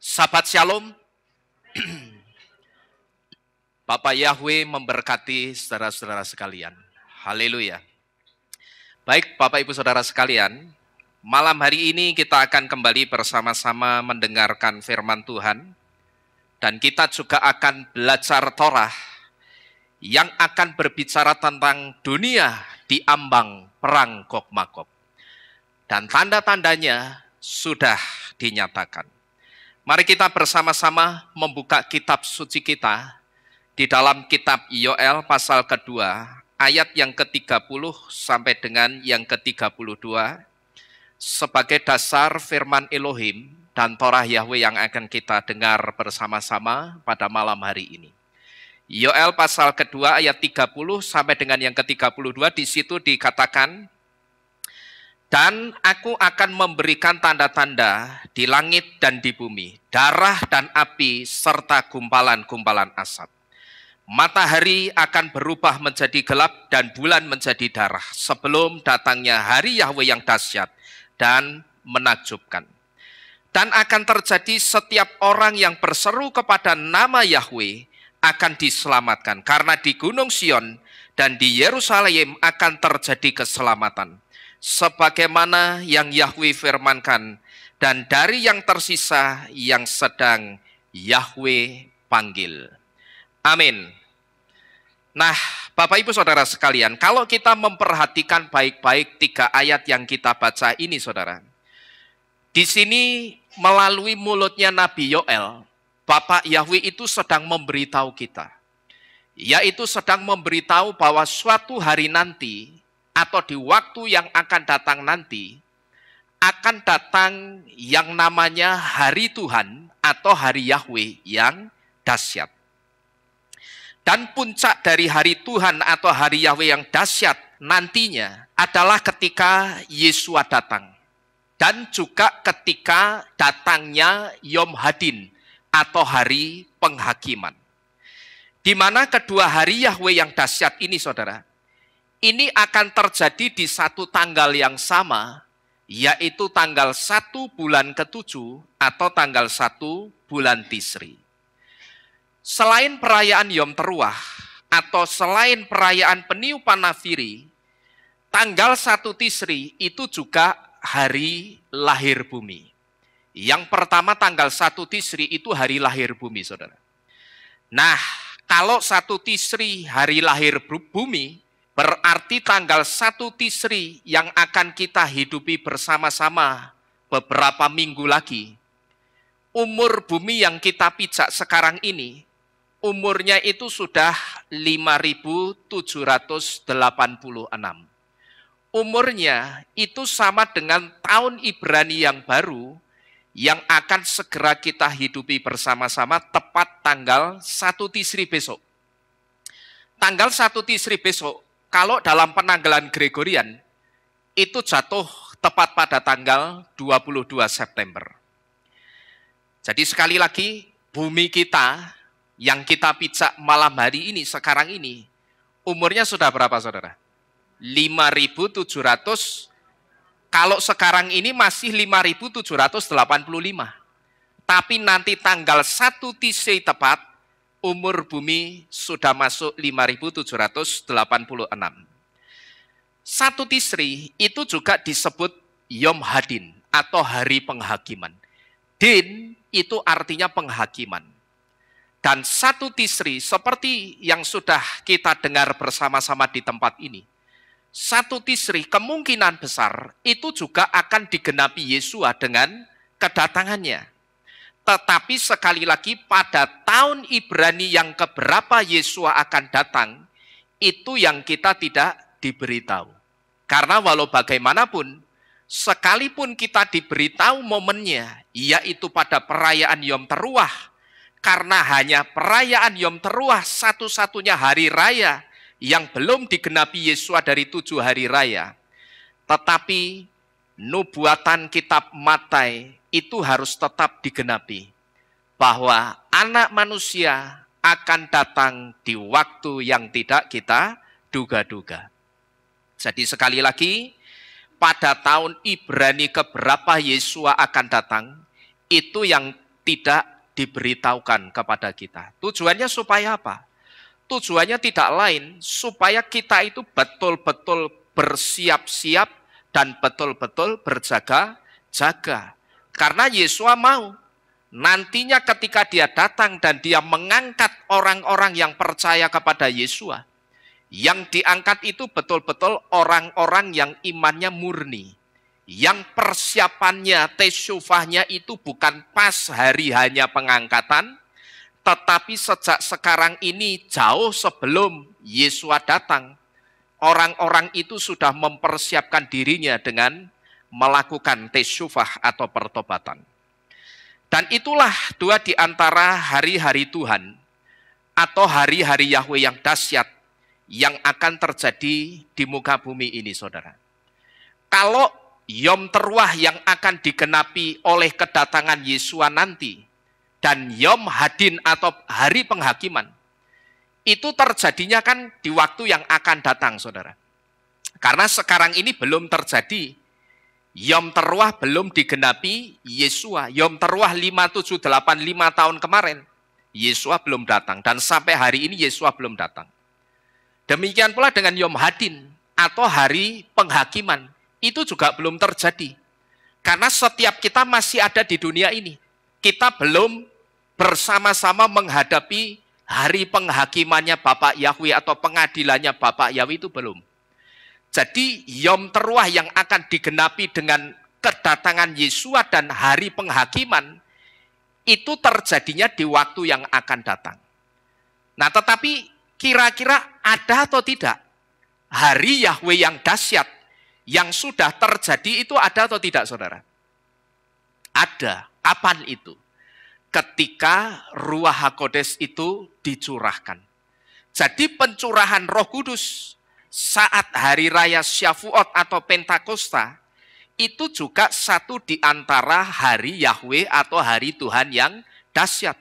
Sahabat Shalom, Bapak Yahweh memberkati saudara-saudara sekalian. Haleluya. Baik Bapak Ibu Saudara sekalian, malam hari ini kita akan kembali bersama-sama mendengarkan firman Tuhan. Dan kita juga akan belajar Torah yang akan berbicara tentang dunia di ambang perang Gog Magog. Dan tanda-tandanya sudah dinyatakan. Mari kita bersama-sama membuka kitab suci kita di dalam kitab Yoel pasal kedua, ayat yang ke-30 sampai dengan yang ke-32 sebagai dasar firman Elohim dan Torah Yahweh yang akan kita dengar bersama-sama pada malam hari ini. Yoel pasal kedua ayat 30 sampai dengan yang ke-32 di situ dikatakan, dan aku akan memberikan tanda-tanda di langit dan di bumi, darah dan api serta gumpalan-gumpalan asap. Matahari akan berubah menjadi gelap dan bulan menjadi darah sebelum datangnya hari Yahweh yang dahsyat dan menakjubkan. Dan akan terjadi setiap orang yang berseru kepada nama Yahweh akan diselamatkan. Karena di Gunung Sion dan di Yerusalem akan terjadi keselamatan. Sebagaimana yang Yahweh firmankan, dan dari yang tersisa yang sedang Yahweh panggil. Amin. Nah, Bapak Ibu Saudara sekalian, kalau kita memperhatikan baik-baik 3 ayat yang kita baca ini, Saudara, di sini melalui mulutnya Nabi Yoel, Bapak Yahweh itu sedang memberitahu kita, yaitu sedang memberitahu bahwa suatu hari nanti, atau di waktu yang akan datang nanti, akan datang yang namanya hari Tuhan atau hari Yahweh yang dahsyat. Dan puncak dari hari Tuhan atau hari Yahweh yang dahsyat nantinya adalah ketika Yesua datang. Dan juga ketika datangnya Yom Hadin atau hari penghakiman. Di mana kedua hari Yahweh yang dahsyat ini, Saudara, ini akan terjadi di satu tanggal yang sama, yaitu tanggal 1 bulan ke-7 atau tanggal 1 bulan Tisri. Selain perayaan Yom Teruah atau selain perayaan peniupan nafiri, tanggal 1 Tisri itu juga hari lahir bumi. Yang pertama tanggal 1 Tisri itu hari lahir bumi, Saudara. Nah, kalau 1 Tisri hari lahir bumi, berarti tanggal 1 Tisri yang akan kita hidupi bersama-sama beberapa minggu lagi. Umur bumi yang kita pijak sekarang ini, umurnya itu sudah 5.786. Umurnya itu sama dengan tahun Ibrani yang baru yang akan segera kita hidupi bersama-sama tepat tanggal 1 Tisri besok. Tanggal 1 Tisri besok, kalau dalam penanggalan Gregorian, itu jatuh tepat pada tanggal 22 September. Jadi sekali lagi, bumi kita yang kita pijak malam hari ini, sekarang ini, umurnya sudah berapa, Saudara? 5.700, kalau sekarang ini masih 5.785. Tapi nanti tanggal 1 Tisri tepat, umur bumi sudah masuk 5.786. 1 Tisri itu juga disebut Yom Hadin atau hari penghakiman. Din itu artinya penghakiman. Dan 1 Tisri seperti yang sudah kita dengar bersama-sama di tempat ini. 1 Tisri kemungkinan besar itu juga akan digenapi Yesua dengan kedatangannya. Tetapi sekali lagi pada tahun Ibrani yang keberapa Yesua akan datang, itu yang kita tidak diberitahu. Karena walau bagaimanapun, sekalipun kita diberitahu momennya, yaitu pada perayaan Yom Teruah, karena hanya perayaan Yom Teruah satu-satunya hari raya yang belum digenapi Yesua dari 7 hari raya. Tetapi nubuatan kitab Matai itu harus tetap digenapi, bahwa anak manusia akan datang di waktu yang tidak kita duga-duga. Jadi sekali lagi, pada tahun Ibrani keberapa Yesua akan datang, itu yang tidak diberitahukan kepada kita. Tujuannya supaya apa? Tujuannya tidak lain, supaya kita itu betul-betul bersiap-siap dan betul-betul berjaga-jaga. Karena Yesua mau, nantinya ketika dia datang dan dia mengangkat orang-orang yang percaya kepada Yesua, yang diangkat itu betul-betul orang-orang yang imannya murni, yang persiapannya, tesyufahnya itu bukan pas hari hanya pengangkatan, tetapi sejak sekarang ini jauh sebelum Yesua datang, orang-orang itu sudah mempersiapkan dirinya dengan melakukan tesyufah atau pertobatan. Dan itulah dua di antara hari-hari Tuhan atau hari-hari Yahweh yang dahsyat yang akan terjadi di muka bumi ini, saudara. Kalau Yom Teruah yang akan digenapi oleh kedatangan Yesua nanti, dan Yom Hadin atau hari penghakiman, itu terjadinya kan di waktu yang akan datang, saudara. Karena sekarang ini belum terjadi. Yom Teruah belum digenapi Yesua. Yom Teruah 5785 tahun kemarin, Yesua belum datang. Dan sampai hari ini Yesua belum datang. Demikian pula dengan Yom Hadin atau hari penghakiman, itu juga belum terjadi. Karena setiap kita masih ada di dunia ini. Kita belum bersama-sama menghadapi hari penghakimannya Bapak Yahweh atau pengadilannya Bapak Yahweh, itu belum. Jadi Yom Teruah yang akan digenapi dengan kedatangan Yesua dan hari penghakiman, itu terjadinya di waktu yang akan datang. Nah, tetapi kira-kira ada atau tidak hari Yahweh yang dahsyat yang sudah terjadi itu ada atau tidak, saudara? Ada. Kapan itu? Ketika Ruach HaKodes itu dicurahkan. Jadi pencurahan Roh Kudus saat hari raya Syavuot atau Pentakosta, itu juga satu di antara hari Yahweh atau hari Tuhan yang dahsyat.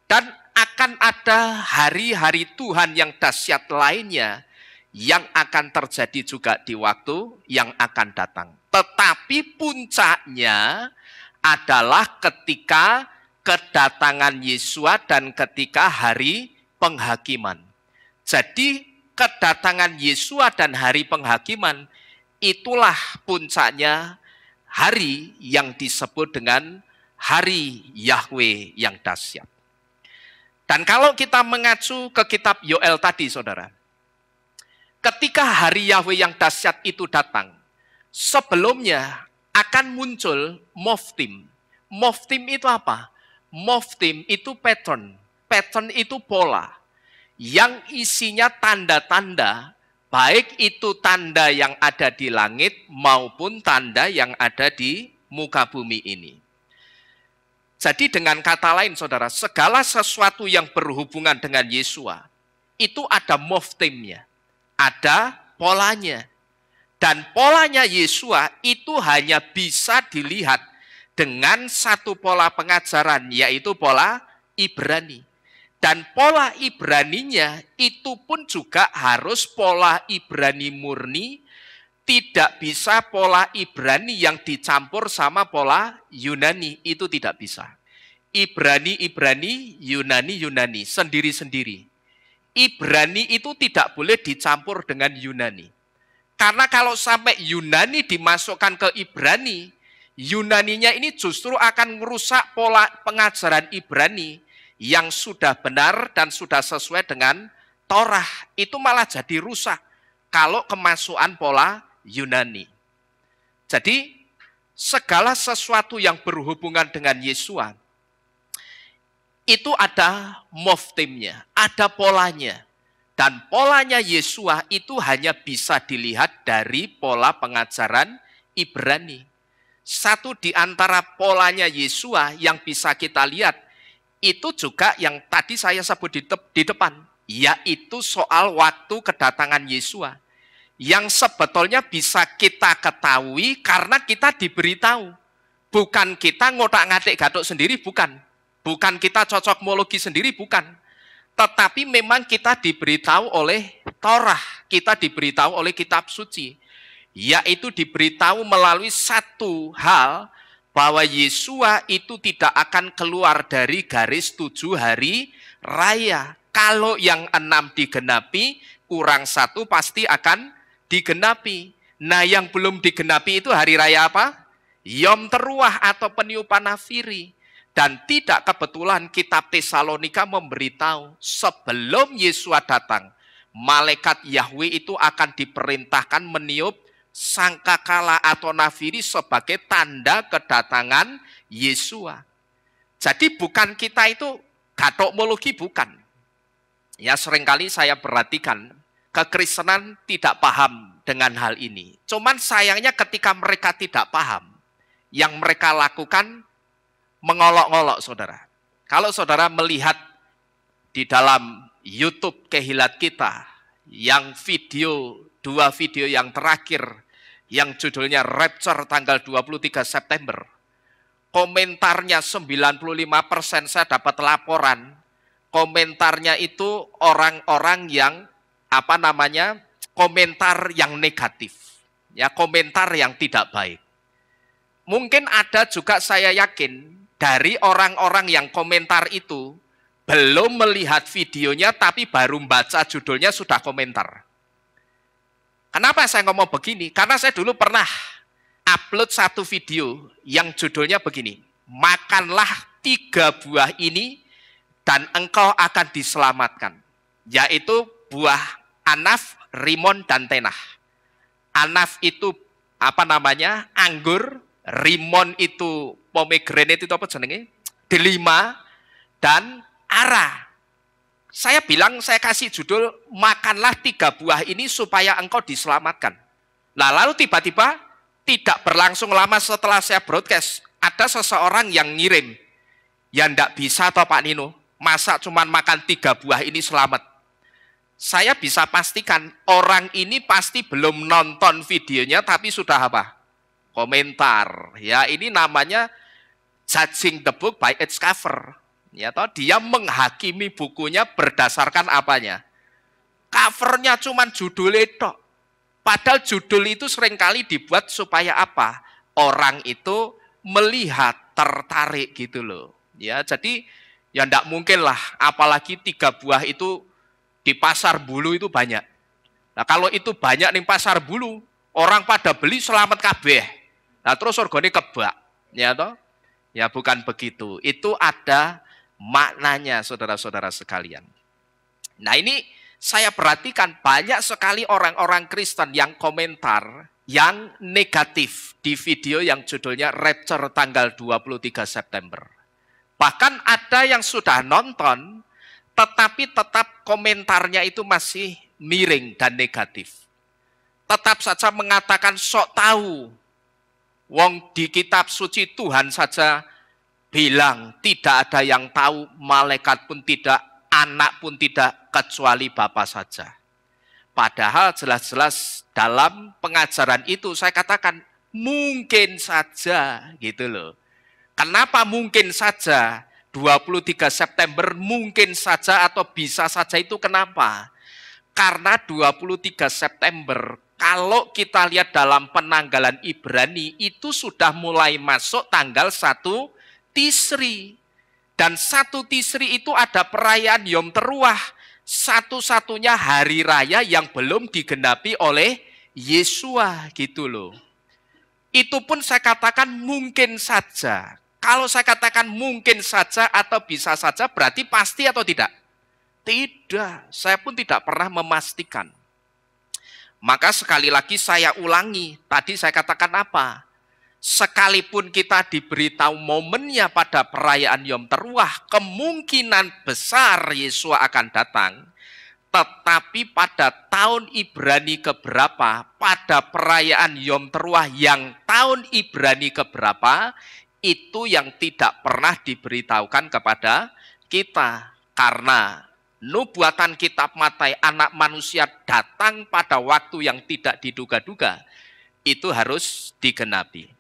Dan akan ada hari-hari Tuhan yang dahsyat lainnya yang akan terjadi juga di waktu yang akan datang. Tetapi puncaknya adalah ketika kedatangan Yesua dan ketika hari penghakiman. Jadi kedatangan Yesua dan hari penghakiman, itulah puncaknya hari yang disebut dengan hari Yahweh yang dahsyat. Dan kalau kita mengacu ke kitab Yoel tadi, saudara, ketika hari Yahweh yang dahsyat itu datang, sebelumnya akan muncul Moftim. Moftim itu apa? Moftim itu pattern. Pattern itu pola yang isinya tanda-tanda, baik itu tanda yang ada di langit maupun tanda yang ada di muka bumi ini. Jadi dengan kata lain, saudara, segala sesuatu yang berhubungan dengan Yesua, itu ada moftimnya, ada polanya. Dan polanya Yesua itu hanya bisa dilihat dengan satu pola pengajaran, yaitu pola Ibrani. Dan pola Ibraninya itu pun juga harus pola Ibrani murni, tidak bisa pola Ibrani yang dicampur sama pola Yunani, itu tidak bisa. Ibrani, Yunani, sendiri-sendiri. Ibrani itu tidak boleh dicampur dengan Yunani. Karena kalau sampai Yunani dimasukkan ke Ibrani, Yunaninya ini justru akan merusak pola pengajaran Ibrani yang sudah benar dan sudah sesuai dengan Torah. Itu malah jadi rusak kalau kemasukan pola Yunani. Jadi segala sesuatu yang berhubungan dengan Yesua itu ada moftimnya, ada polanya. Dan polanya Yesua itu hanya bisa dilihat dari pola pengajaran Ibrani. Satu di antara polanya Yesua yang bisa kita lihat, itu juga yang tadi saya sebut di depan, yaitu soal waktu kedatangan Yesua. Yang sebetulnya bisa kita ketahui karena kita diberitahu. Bukan kita ngotak-ngatik gatuk sendiri, bukan. Bukan kita cocokmologi sendiri, bukan. Tetapi memang kita diberitahu oleh Torah, kita diberitahu oleh kitab suci. Yaitu diberitahu melalui satu hal, bahwa Yesua itu tidak akan keluar dari garis 7 hari raya. Kalau yang 6 digenapi, kurang 1 pasti akan digenapi. Nah, yang belum digenapi itu hari raya apa? Yom Teruah atau peniupan nafiri. Dan tidak kebetulan kitab Tesalonika memberitahu sebelum Yesua datang, malaikat Yahweh itu akan diperintahkan meniup sangkakala atau nafiri sebagai tanda kedatangan Yesua. Jadi bukan kita itu gatokmologi, bukan. Ya, seringkali saya perhatikan kekristenan tidak paham dengan hal ini. Cuman sayangnya ketika mereka tidak paham, yang mereka lakukan mengolok-olok, saudara. Kalau saudara melihat di dalam YouTube Kehilat Kita, yang video, 2 video yang terakhir, yang judulnya Rapture tanggal 23 September, komentarnya 95% saya dapat laporan, komentarnya itu orang-orang yang, komentar yang negatif. Ya, komentar yang tidak baik. Mungkin ada juga, saya yakin, dari orang-orang yang komentar itu belum melihat videonya tapi baru baca judulnya sudah komentar. Kenapa saya ngomong begini? Karena saya dulu pernah upload 1 video yang judulnya begini, makanlah 3 buah ini dan engkau akan diselamatkan. Yaitu buah anaf, rimon, dan tenah. Anaf itu anggur, rimon itu pomegranate itu apa jenenge? Delima, dan ara. Saya bilang, saya kasih judul, makanlah 3 buah ini supaya engkau diselamatkan. Nah, lalu tiba-tiba tidak berlangsung lama setelah saya broadcast, ada seseorang yang ngirim, ya ndak bisa toh Pak Nino, masa cuma makan 3 buah ini selamat. Saya bisa pastikan orang ini pasti belum nonton videonya tapi sudah apa? Komentar. Ya, ini namanya judging the book by its cover. Ya toh, dia menghakimi bukunya berdasarkan apanya? Covernya cuma judul itu. Padahal judul itu seringkali dibuat supaya apa? Orang itu melihat, tertarik gitu loh. Ya, jadi ya enggak mungkin lah, apalagi 3 buah itu di pasar bulu itu banyak. Nah, kalau itu banyak nih pasar bulu, orang pada beli selamat kabeh. Nah, terus organe kebak, ya toh? Ya bukan begitu. Itu ada maknanya, saudara-saudara sekalian. Nah, ini saya perhatikan banyak sekali orang-orang Kristen yang komentar yang negatif di video yang judulnya Rapture tanggal 23 September. Bahkan ada yang sudah nonton, tetapi tetap komentarnya itu masih miring dan negatif. Tetap saja mengatakan sok tahu. Wong di kitab suci Tuhan saja bilang tidak ada yang tahu, malaikat pun tidak, anak pun tidak, kecuali Bapa saja. Padahal jelas-jelas dalam pengajaran itu saya katakan mungkin saja gitu loh. Kenapa mungkin saja? 23 September mungkin saja atau bisa saja itu kenapa? Karena 23 September kalau kita lihat dalam penanggalan Ibrani itu sudah mulai masuk tanggal 1 Tisri. Dan 1 Tisri itu ada perayaan Yom Teruah, satu-satunya hari raya yang belum digenapi oleh Yesua gitu loh. Itu pun saya katakan mungkin saja. Kalau saya katakan mungkin saja atau bisa saja berarti pasti atau tidak? Tidak, saya pun tidak pernah memastikan. Maka sekali lagi saya ulangi, tadi saya katakan apa? Sekalipun kita diberitahu momennya pada perayaan Yom Teruah, kemungkinan besar Yesua akan datang. Tetapi pada tahun Ibrani keberapa, pada perayaan Yom Teruah yang tahun Ibrani keberapa, itu yang tidak pernah diberitahukan kepada kita. Karena nubuatan kitab Matai, anak manusia datang pada waktu yang tidak diduga-duga, itu harus digenapi.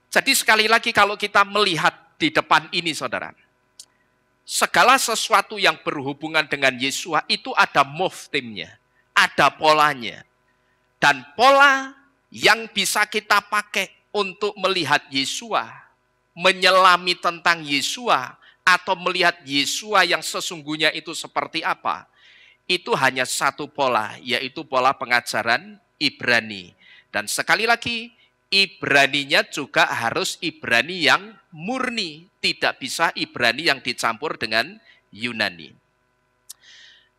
Jadi sekali lagi kalau kita melihat di depan ini saudara, segala sesuatu yang berhubungan dengan Yesua itu ada move timnya, ada polanya. Dan pola yang bisa kita pakai untuk melihat Yesua menyelami tentang Yesua, atau melihat Yesua yang sesungguhnya itu seperti apa, itu hanya satu pola, yaitu pola pengajaran Ibrani. Dan sekali lagi, Ibraninya juga harus Ibrani yang murni, tidak bisa Ibrani yang dicampur dengan Yunani.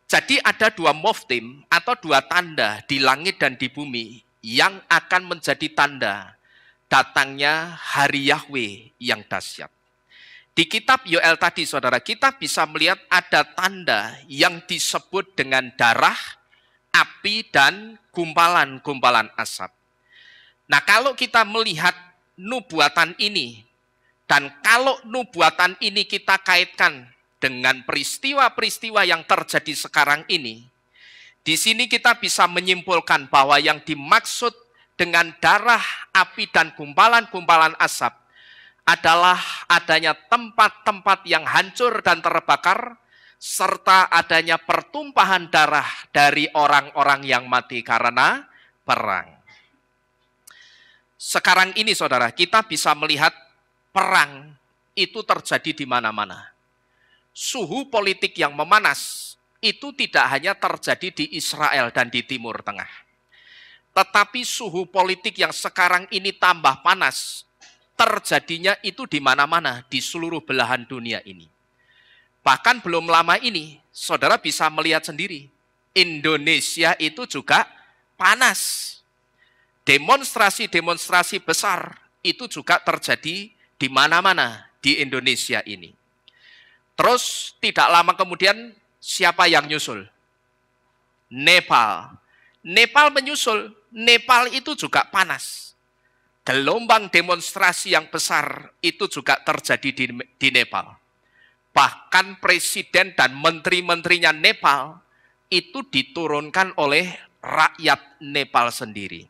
Jadi ada dua moftim atau dua tanda di langit dan di bumi yang akan menjadi tanda datangnya hari Yahweh yang dahsyat. Di kitab Yoel tadi, saudara, kita bisa melihat ada tanda yang disebut dengan darah, api, dan gumpalan-gumpalan asap. Nah, kalau kita melihat nubuatan ini, dan kalau nubuatan ini kita kaitkan dengan peristiwa-peristiwa yang terjadi sekarang ini, di sini kita bisa menyimpulkan bahwa yang dimaksud dengan darah, api, dan gumpalan-gumpalan asap adalah adanya tempat-tempat yang hancur dan terbakar, serta adanya pertumpahan darah dari orang-orang yang mati karena perang. Sekarang ini, saudara, kita bisa melihat perang itu terjadi di mana-mana. Suhu politik yang memanas itu tidak hanya terjadi di Israel dan di Timur Tengah. Tetapi suhu politik yang sekarang ini tambah panas, terjadinya itu di mana-mana, di seluruh belahan dunia ini. Bahkan belum lama ini, saudara bisa melihat sendiri, Indonesia itu juga panas. Demonstrasi-demonstrasi besar itu juga terjadi di mana-mana di Indonesia ini. Terus tidak lama kemudian siapa yang nyusul? Nepal. Nepal menyusul, Nepal itu juga panas. Gelombang demonstrasi yang besar itu juga terjadi di Nepal. Bahkan presiden dan menteri-menterinya Nepal itu diturunkan oleh rakyat Nepal sendiri.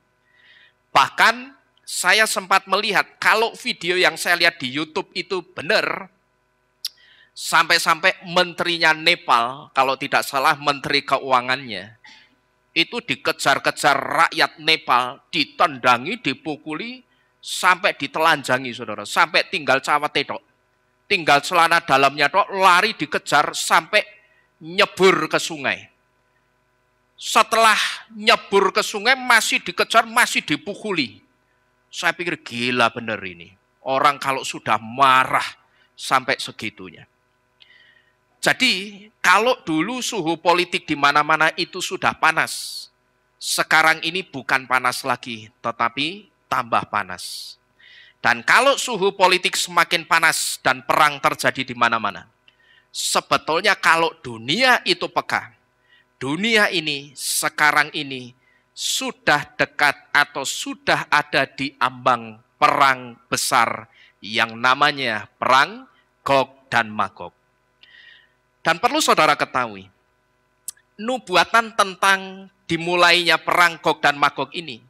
Bahkan saya sempat melihat, kalau video yang saya lihat di YouTube itu benar, sampai-sampai menterinya Nepal, kalau tidak salah menteri keuangannya, itu dikejar-kejar rakyat Nepal, ditendangi, dipukuli, sampai ditelanjangi, saudara. Sampai tinggal cawate tok, tinggal celana dalamnya tok, lari dikejar sampai nyebur ke sungai. Setelah nyebur ke sungai masih dikejar, masih dipukuli. Saya pikir gila bener ini. Orang kalau sudah marah sampai segitunya. Jadi kalau dulu suhu politik di mana-mana itu sudah panas, sekarang ini bukan panas lagi, tetapi tambah panas. Dan kalau suhu politik semakin panas dan perang terjadi di mana-mana, sebetulnya kalau dunia itu peka, dunia ini sekarang ini sudah dekat atau sudah ada di ambang perang besar yang namanya perang Gog dan Magog. Dan perlu saudara ketahui, nubuatan tentang dimulainya perang Gog dan Magog ini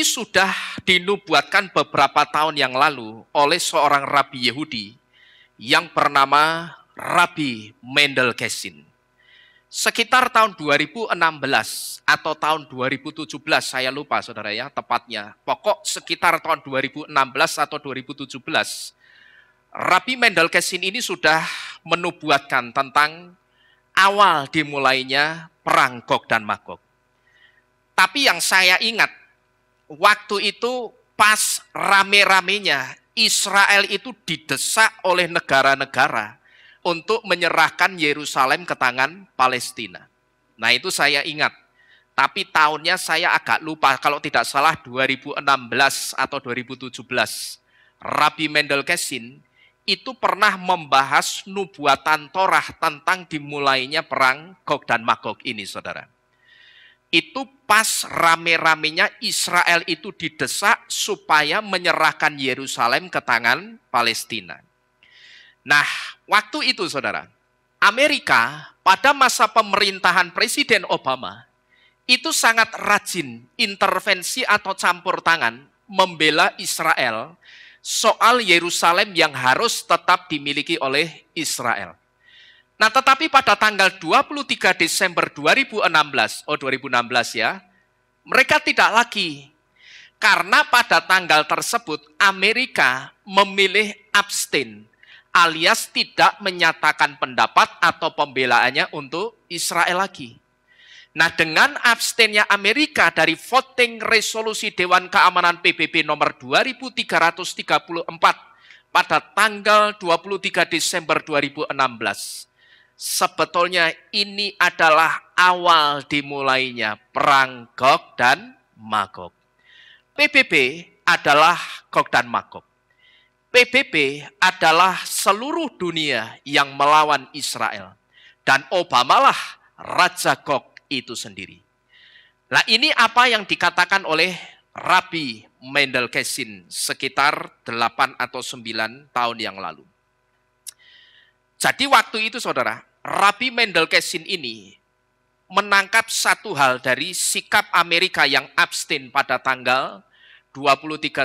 sudah dinubuatkan beberapa tahun yang lalu oleh seorang rabi Yahudi yang bernama Rabi Mendel Gesin. Sekitar tahun 2016 atau tahun 2017, saya lupa saudara ya tepatnya. Pokok sekitar tahun 2016 atau 2017, Rabi Mendel Gesin ini sudah menubuatkan tentang awal dimulainya perang Gog dan Magog. Tapi yang saya ingat, waktu itu pas rame-ramenya Israel itu didesak oleh negara-negara untuk menyerahkan Yerusalem ke tangan Palestina. Nah itu saya ingat. Tapi tahunnya saya agak lupa, kalau tidak salah 2016 atau 2017. Rabi Mendel Gesin itu pernah membahas nubuatan Torah tentang dimulainya perang Gog dan Magog ini, saudara. Itu pas rame-ramenya Israel itu didesak supaya menyerahkan Yerusalem ke tangan Palestina. Nah, waktu itu saudara, Amerika pada masa pemerintahan Presiden Obama itu sangat rajin intervensi atau campur tangan membela Israel soal Yerusalem yang harus tetap dimiliki oleh Israel. Nah, tetapi pada tanggal 23 Desember 2016 ya, mereka tidak lagi. Karena pada tanggal tersebut Amerika memilih abstain alias tidak menyatakan pendapat atau pembelaannya untuk Israel lagi. Nah, dengan abstainnya Amerika dari voting resolusi Dewan Keamanan PBB nomor 2334 pada tanggal 23 Desember 2016, sebetulnya ini adalah awal dimulainya perang Gog dan Magog. PBB adalah Gog dan Magog. PBB adalah seluruh dunia yang melawan Israel. Dan Obamalah Raja Gog itu sendiri. Nah, ini apa yang dikatakan oleh Rabbi Mendel Kessin sekitar 8 atau 9 tahun yang lalu. Jadi waktu itu saudara, Rabbi Mendel Kessin ini menangkap satu hal dari sikap Amerika yang abstain pada tanggal 23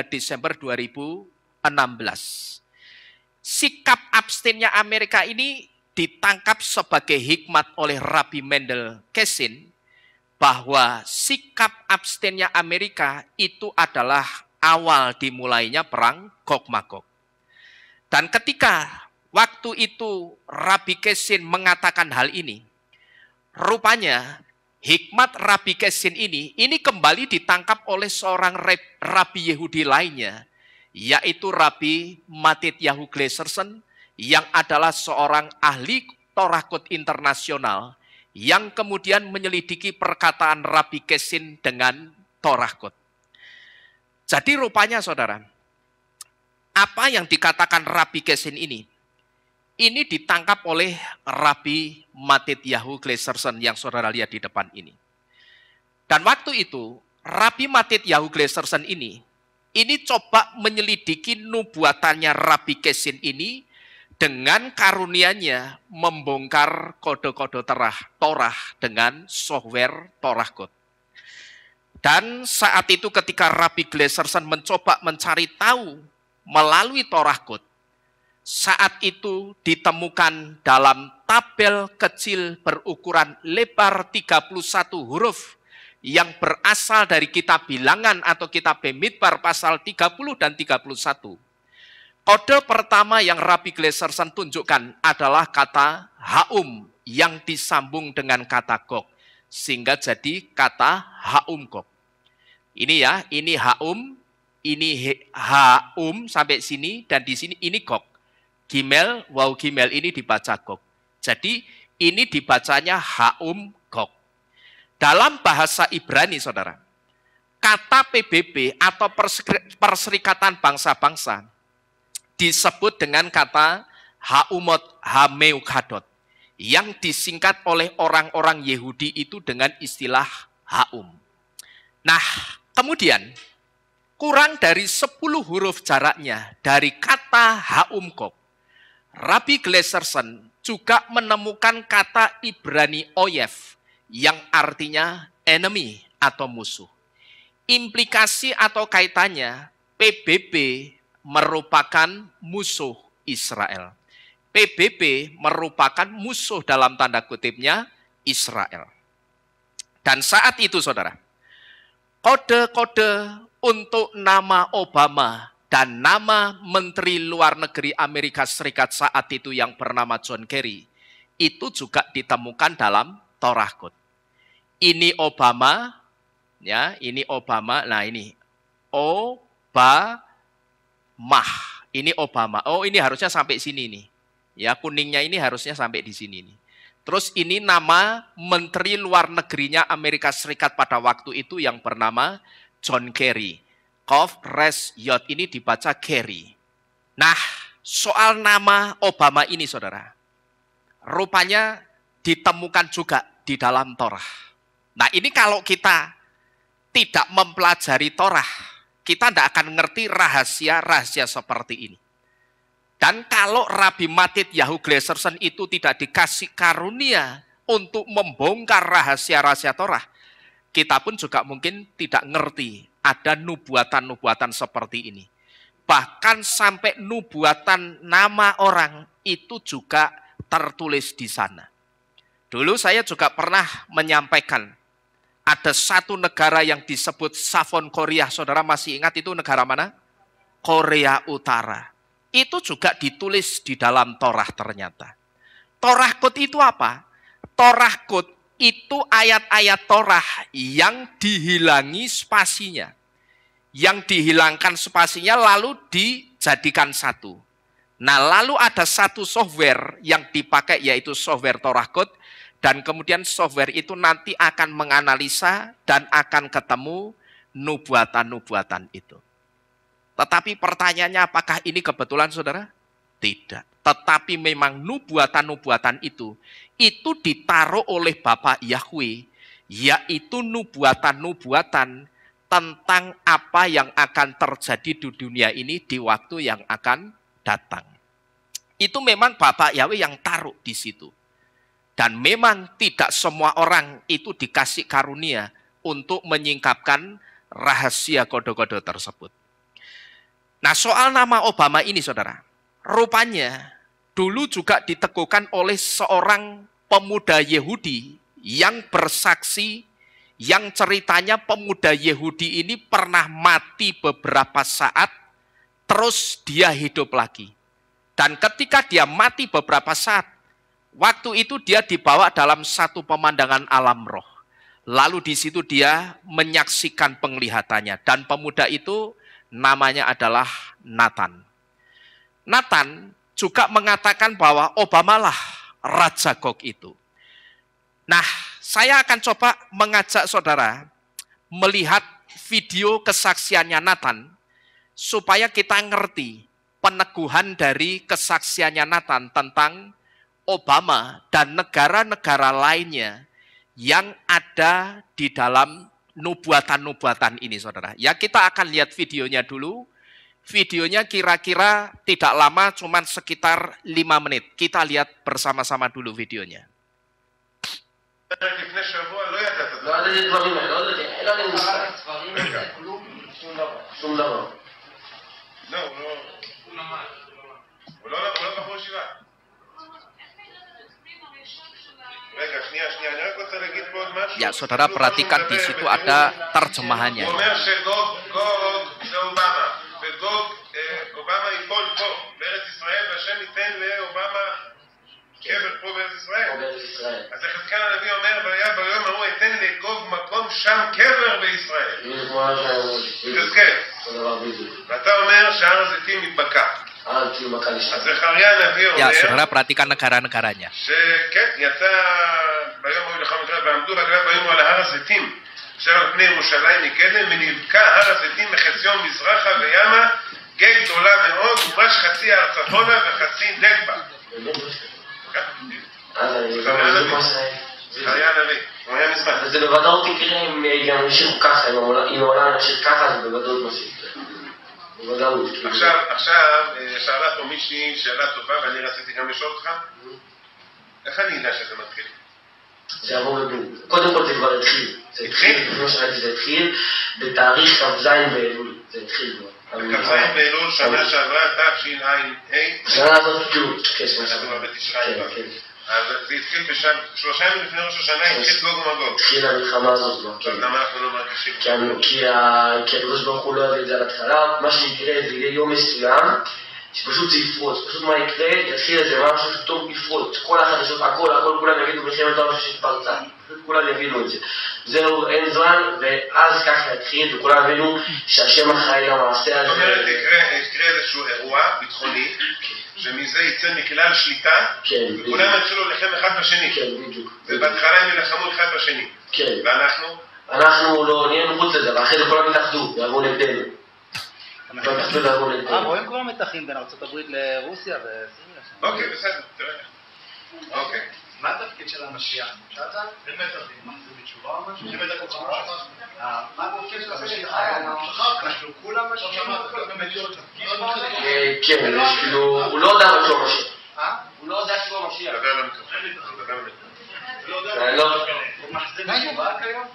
Desember 2016. Sikap abstainnya Amerika ini ditangkap sebagai hikmat oleh Rabbi Mendel Kessin bahwa sikap abstainnya Amerika itu adalah awal dimulainya perang Gog Magog. Dan ketika waktu itu Rabbi Kessin mengatakan hal ini, rupanya hikmat Rabbi Kessin ini kembali ditangkap oleh seorang Rabbi Yehudi lainnya, yaitu Rabbi Matityahu Gleaserson, yang adalah seorang ahli Torakhot internasional, yang kemudian menyelidiki perkataan Rabbi Kessin dengan Torakhot. Jadi rupanya saudara, apa yang dikatakan Rabbi Kessin ini ditangkap oleh Rabbi Matityahu Gleaserson yang saudara lihat di depan ini. Dan waktu itu, Rabbi Matityahu Gleaserson ini coba menyelidiki nubuatannya Rabbi Kessin ini dengan karunia-Nya membongkar kode-kode Torah dengan software Torakhot. Dan saat itu ketika Rabbi Gleaserson mencoba mencari tahu melalui Torakhot, saat itu ditemukan dalam tabel kecil berukuran lebar 31 huruf yang berasal dari kitab Bilangan atau kitab Bemidbar pasal 30 dan 31. Kode pertama yang Rabbi Gleaserson tunjukkan adalah kata Haum yang disambung dengan kata Gog, sehingga jadi kata Haum Gog. Ini ya, ini Haum, ini Haum sampai sini, dan di sini ini Gog. Gimel, waw Gimel ini dibaca Gog. Jadi ini dibacanya Haum Gog. Dalam bahasa Ibrani saudara, kata PBB atau Perserikatan Bangsa-Bangsa disebut dengan kata Haumot Hameukadot, yang disingkat oleh orang-orang Yehudi itu dengan istilah Haum. Nah, kemudian kurang dari 10 huruf jaraknya dari kata Haum Gog, Rabbi Gleaserson juga menemukan kata Ibrani Oyef yang artinya enemy atau musuh. Implikasi atau kaitannya, PBB merupakan musuh Israel. PBB merupakan musuh dalam tanda kutipnya Israel. Dan saat itu saudara, kode-kode untuk nama Obama dan nama Menteri Luar Negeri Amerika Serikat saat itu yang bernama John Kerry itu juga ditemukan dalam Torakhot. Ini Obama, ya, ini Obama. Nah, ini Obama. Ini Obama. Oh, ini harusnya sampai sini nih. Ya, kuningnya ini harusnya sampai di sini nih. Terus ini nama Menteri Luar Negerinya Amerika Serikat pada waktu itu yang bernama John Kerry. Kof, Res, Yod, ini dibaca Kerry. Nah, soal nama Obama ini saudara, rupanya ditemukan juga di dalam Torah. Nah, ini kalau kita tidak mempelajari Torah, kita tidak akan ngerti rahasia-rahasia seperti ini. Dan kalau Rabbi Matityahu Gleaserson itu tidak dikasih karunia untuk membongkar rahasia-rahasia Torah, kita pun juga mungkin tidak ngerti ada nubuatan-nubuatan seperti ini. Bahkan sampai nubuatan nama orang itu juga tertulis di sana. Dulu saya juga pernah menyampaikan ada satu negara yang disebut Savon Korea. Saudara masih ingat itu negara mana? Korea Utara. Itu juga ditulis di dalam Torah ternyata. Torah Kut itu apa? Torah Kut itu ayat-ayat Torah yang dihilangi spasinya. Yang dihilangkan spasinya lalu dijadikan satu. Nah, lalu ada satu software yang dipakai yaitu software Torah Kut. Dan kemudian software itu nanti akan menganalisa dan akan ketemu nubuatan-nubuatan itu. Tetapi pertanyaannya apakah ini kebetulan saudara? Tidak. Tetapi memang nubuatan-nubuatan itu ditaruh oleh Bapak Yahweh, yaitu nubuatan-nubuatan tentang apa yang akan terjadi di dunia ini di waktu yang akan datang. Itu memang Bapak Yahweh yang taruh di situ. Dan memang tidak semua orang itu dikasih karunia untuk menyingkapkan rahasia kode-kode tersebut. Nah, soal nama Obama ini saudara, rupanya dulu juga diteguhkan oleh seorang pemuda Yahudi yang bersaksi, yang ceritanya pemuda Yahudi ini pernah mati beberapa saat, terus dia hidup lagi. Dan ketika dia mati beberapa saat, waktu itu dia dibawa dalam satu pemandangan alam roh. Lalu di situ dia menyaksikan penglihatannya. Dan pemuda itu namanya adalah Nathan. Nathan juga mengatakan bahwa Obama lah Raja Gog itu. Nah, saya akan coba mengajak saudara melihat video kesaksiannya Nathan supaya kita ngerti peneguhan dari kesaksiannya Nathan tentang Obama dan negara-negara lainnya yang ada di dalam nubuatan-nubuatan ini saudara. Ya, kita akan lihat videonya dulu. Videonya kira-kira tidak lama, cuma sekitar 5 menit. Kita lihat bersama-sama dulu videonya. Ya, saudara perhatikan di situ ada terjemahannya. אובמה ייפול פה, בארץ ישראל, והשם ייתן לאובמה קבר פה בארץ ישראל. אז יחזקאל הנביא אומר, והיה ביום ההוא אתן לגוג מקום שם קבר בישראל. יחזקאל. ואתה אומר שהר הזיתים מתבקע. אז זכריה הנביא אומר, ya, saudara perhatikan negara-negaranya. שכן, יצא ביום ההוא לכם מקרא, ועמדו בגלל ביום על הר הזיתים. אשר על פני ירושלים מקדם, ונבקע הר הזיתים מחציון מזרחה וימה, גג גדולה מאוד, ומש חצי הר צפונה וחצי נגבה. זכריה הנביא, הוא היה מזמן. זה בוודאות יקרה אם גם ימשיכו ככה, אם העולם ימשיך ככה, זה בוודאות מה שיקרה. בוודאות. עכשיו, שאלה פה מישהי שאלה טובה, ואני רציתי גם לשאול אותך, איך אני יודע שזה מתחיל? זה יבוא בבוא. קודם כל זה כבר התחיל. זה התחיל, כמו שראיתי, זה התחיל בתאריך כ"ז באלול. זה התחיל כבר. כ"ז באלול, שנה שעברה, תשע"ה. השנה הזאת כאילו, כן, אז זה התחיל בשם, 3 ימים לפני ראש השנה, התחיל גוג ומגוג. התחיל המלחמה הזאת כבר. אז למה אנחנו לא מרגישים? כי הקדוש ברוך הוא לא יביא את זה על התחלה, מה שיקרה זה יהיה יום מסוים, שפשוט זה יפרוץ, פשוט מה יקרה, יתחיל איזה משהו שטוב יפרוץ, כל החדשות, הכל, כולם יגידו מלחמת העולם שהתפרצה, כולם יבינו את זה. זהו, אין זמן, ואז ככה יתחיל, וכולם יבינו שהשם אחראי למעשה הזה. זאת אומרת, יקרה איזשהו אירוע ביטחוני, שמזה יצא מכלל שליטה, וכולם יתחילו להילחם אחד בשני. כן, בדיוק. ובהתחלה הם ילחמו אחד בשני. כן. ואנחנו? אנחנו לא נהיה מחוץ לזה, ואחרי זה כולם יתאחדו, יעברו נגדנו. רואים כבר מתחים בין ארצות הברית לרוסיה וסיריה. אוקיי, בסדר, תראה. אוקיי. מה התפקיד של המשיח? שאלת? אין מתחים, מה זה בתשובה או משהו? אין מתחים שלך? מה התפקיד של המשיח? אנחנו כולם משיחים? כן, הוא לא יודע מה שהוא המשיח. הוא לא יודע שהוא המשיח. דבר למיקרופון. דבר למיקרופון. הוא מחזיר בתשובה כיום?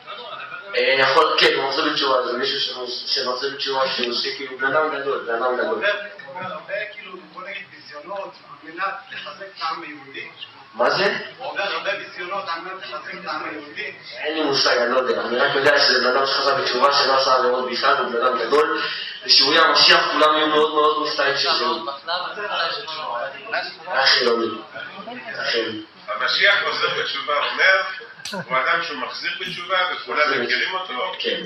יכול, כן, הוא מחזיר בתשובה, זה מישהו שמחזיר בתשובה שעושה כאילו בן אדם גדול. הרבה כאילו, בוא נגיד ויזיונר ניסיונות על מנת לחזק את העם היהודי. מה זה? עובר הרבה ניסיונות על מנת לחזק את העם היהודי. אין לי מושג, אני לא יודע. אני רק יודע שזה בן אדם שחזר בתשובה שלא עשה עבירות בכלל, הוא בן אדם גדול, ושהוא יהיה המשיח, כולם יהיו מאוד מאוד מופתעים שזה הוא. חילוני. המשיח חוזר בתשובה אומר, הוא אדם שהוא מחזיר בתשובה וכולם מכירים אותו, כן.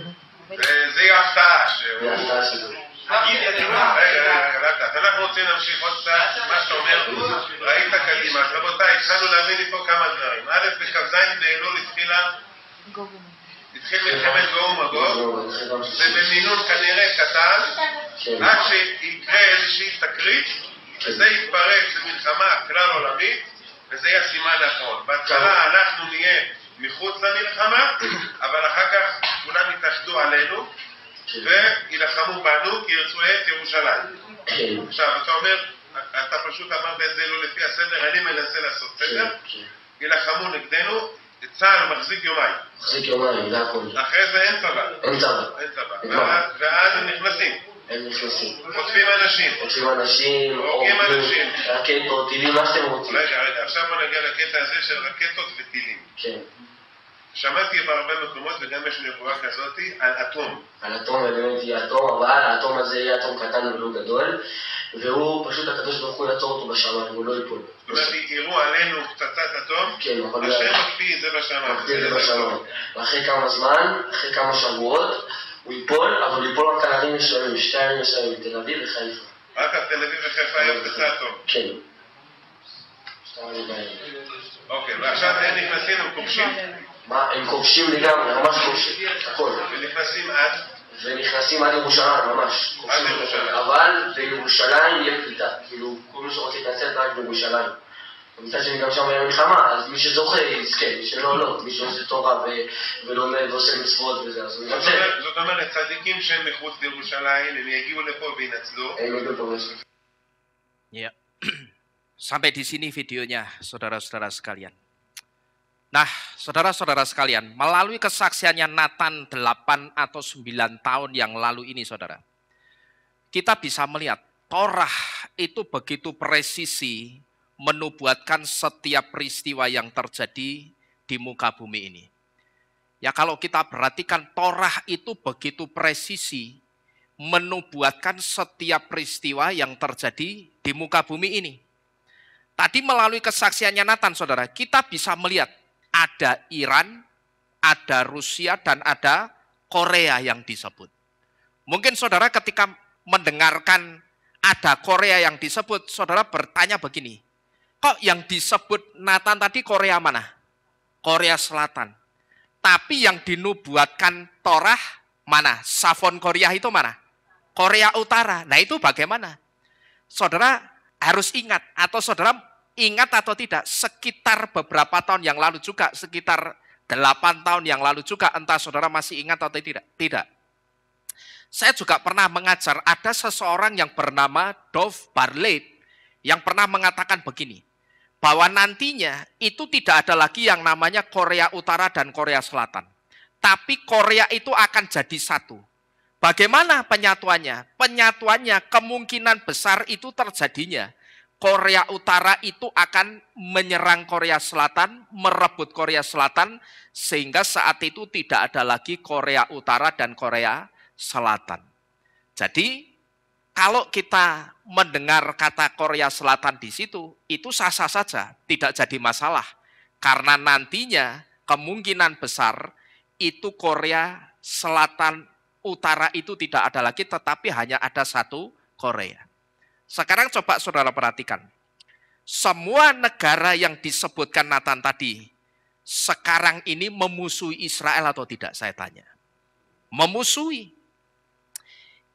וזה יהיה הפתעה זה הפתעה שזה. רגע, אנחנו רוצים להמשיך עוד קצת, מה שאתה אומר, ראית קדימה, אז רבותיי, התחלנו להבין מפה כמה דברים. א', בכ"ז באלול התחיל מלחמת גוג ומגוג, ובמינון כנראה קטן, עד שיקרה איזושהי תקרית, וזה יתפרץ למלחמה כלל עולמית, וזה יהיה הסימן האחרון. בהתחלה אנחנו נהיה מחוץ למלחמה, אבל אחר כך כולם יתאחדו עלינו, וילחמו בנו כי ירצו את ירושלים. עכשיו, אתה אומר, אתה פשוט אמרת את זה לא לפי הסדר, אני מנסה לעשות סדר, ילחמו נגדנו, צה"ל מחזיק יומיים. מחזיק יומיים, זה הכל. אחרי זה אין צבא. אין צבא. אין צבא. ואז הם נכנסים. הם נכנסים. חוטפים אנשים. חוטפים אנשים, הורגים אנשים. רקטות, טילים, מה שאתם רוצים. רגע, עכשיו בוא נגיע לקטע הזה של רקטות וטילים. כן. שמעתי בהרבה מקומות, וגם יש נבואה כזאת, על אטום. על אטום, באמת יהיה אטום, אבל האטום הזה יהיה אטום קטן ולא גדול, והוא פשוט הקדוש ברוך הוא יעצור אותו בשמיים, הוא לא ייפול. זאת אומרת, יראו עלינו פצצת אטום, כן, אבל השם מקפיא זה בשמיים. מקפיא זה בשמיים. ואחרי כמה זמן, אחרי כמה שבועות, הוא ייפול, אבל הוא ייפול רק על ערים מסוימים, 2 ערים מסוימים, תל אביב וחיפה. רק על תל אביב וחיפה היום פצצת אטום. כן. 2 ערים בערב. אוקיי, ועכשיו הם נכנסים, הם כובשים? מה, הם כובשים לגמרי, ממש כובשים, הכל. ונכנסים עד? ונכנסים עד ירושלים, ממש. עד ירושלים. אבל בירושלים יהיה פליטה, כאילו, כל מי שרוצה להתנצל רק בירושלים. ומצד שני גם שם יהיה מלחמה, אז מי שזוכה יזכה, מי שלא, לא. מי שעושה תורה ולומד ועושה מצוות וזה, אז הוא ינצל. זאת אומרת, צדיקים שהם מחוץ לירושלים, הם יגיעו לפה וינצלו. הם יגיעו פה וינסו. Ya. Sampai di sini videonya, saudara-saudara sekalian. Nah, saudara-saudara sekalian, melalui kesaksiannya Nathan 8 atau 9 tahun yang lalu ini, saudara, kita bisa melihat Torah itu begitu presisi menubuatkan setiap peristiwa yang terjadi di muka bumi ini. Ya, kalau kita perhatikan, Torah itu begitu presisi menubuatkan setiap peristiwa yang terjadi di muka bumi ini. Tadi melalui kesaksiannya Nathan, saudara, kita bisa melihat ada Iran, ada Rusia, dan ada Korea yang disebut. Mungkin saudara ketika mendengarkan ada Korea yang disebut, saudara bertanya begini, kok yang disebut Nathan tadi Korea mana? Korea Selatan. Tapi yang dinubuatkan Torah mana? Savon Korea itu mana? Korea Utara. Nah itu bagaimana? Saudara harus ingat, atau saudara ingat atau tidak, sekitar beberapa tahun yang lalu juga, sekitar 8 tahun yang lalu juga, entah saudara masih ingat atau tidak. Tidak. Saya juga pernah mengajar, ada seseorang yang bernama Dov Bartlett yang pernah mengatakan begini, bahwa nantinya itu tidak ada lagi yang namanya Korea Utara dan Korea Selatan. Tapi Korea itu akan jadi satu. Bagaimana penyatuannya? Penyatuannya kemungkinan besar itu terjadinya Korea Utara itu akan menyerang Korea Selatan, merebut Korea Selatan, sehingga saat itu tidak ada lagi Korea Utara dan Korea Selatan. Jadi, kalau kita mendengar kata Korea Selatan di situ, itu sah-sah saja, tidak jadi masalah. Karena nantinya kemungkinan besar itu Korea Selatan, Utara itu tidak ada lagi, tetapi hanya ada satu Korea. Sekarang coba saudara perhatikan. Semua negara yang disebutkan Nathan tadi, sekarang ini memusuhi Israel atau tidak, saya tanya. Memusuhi.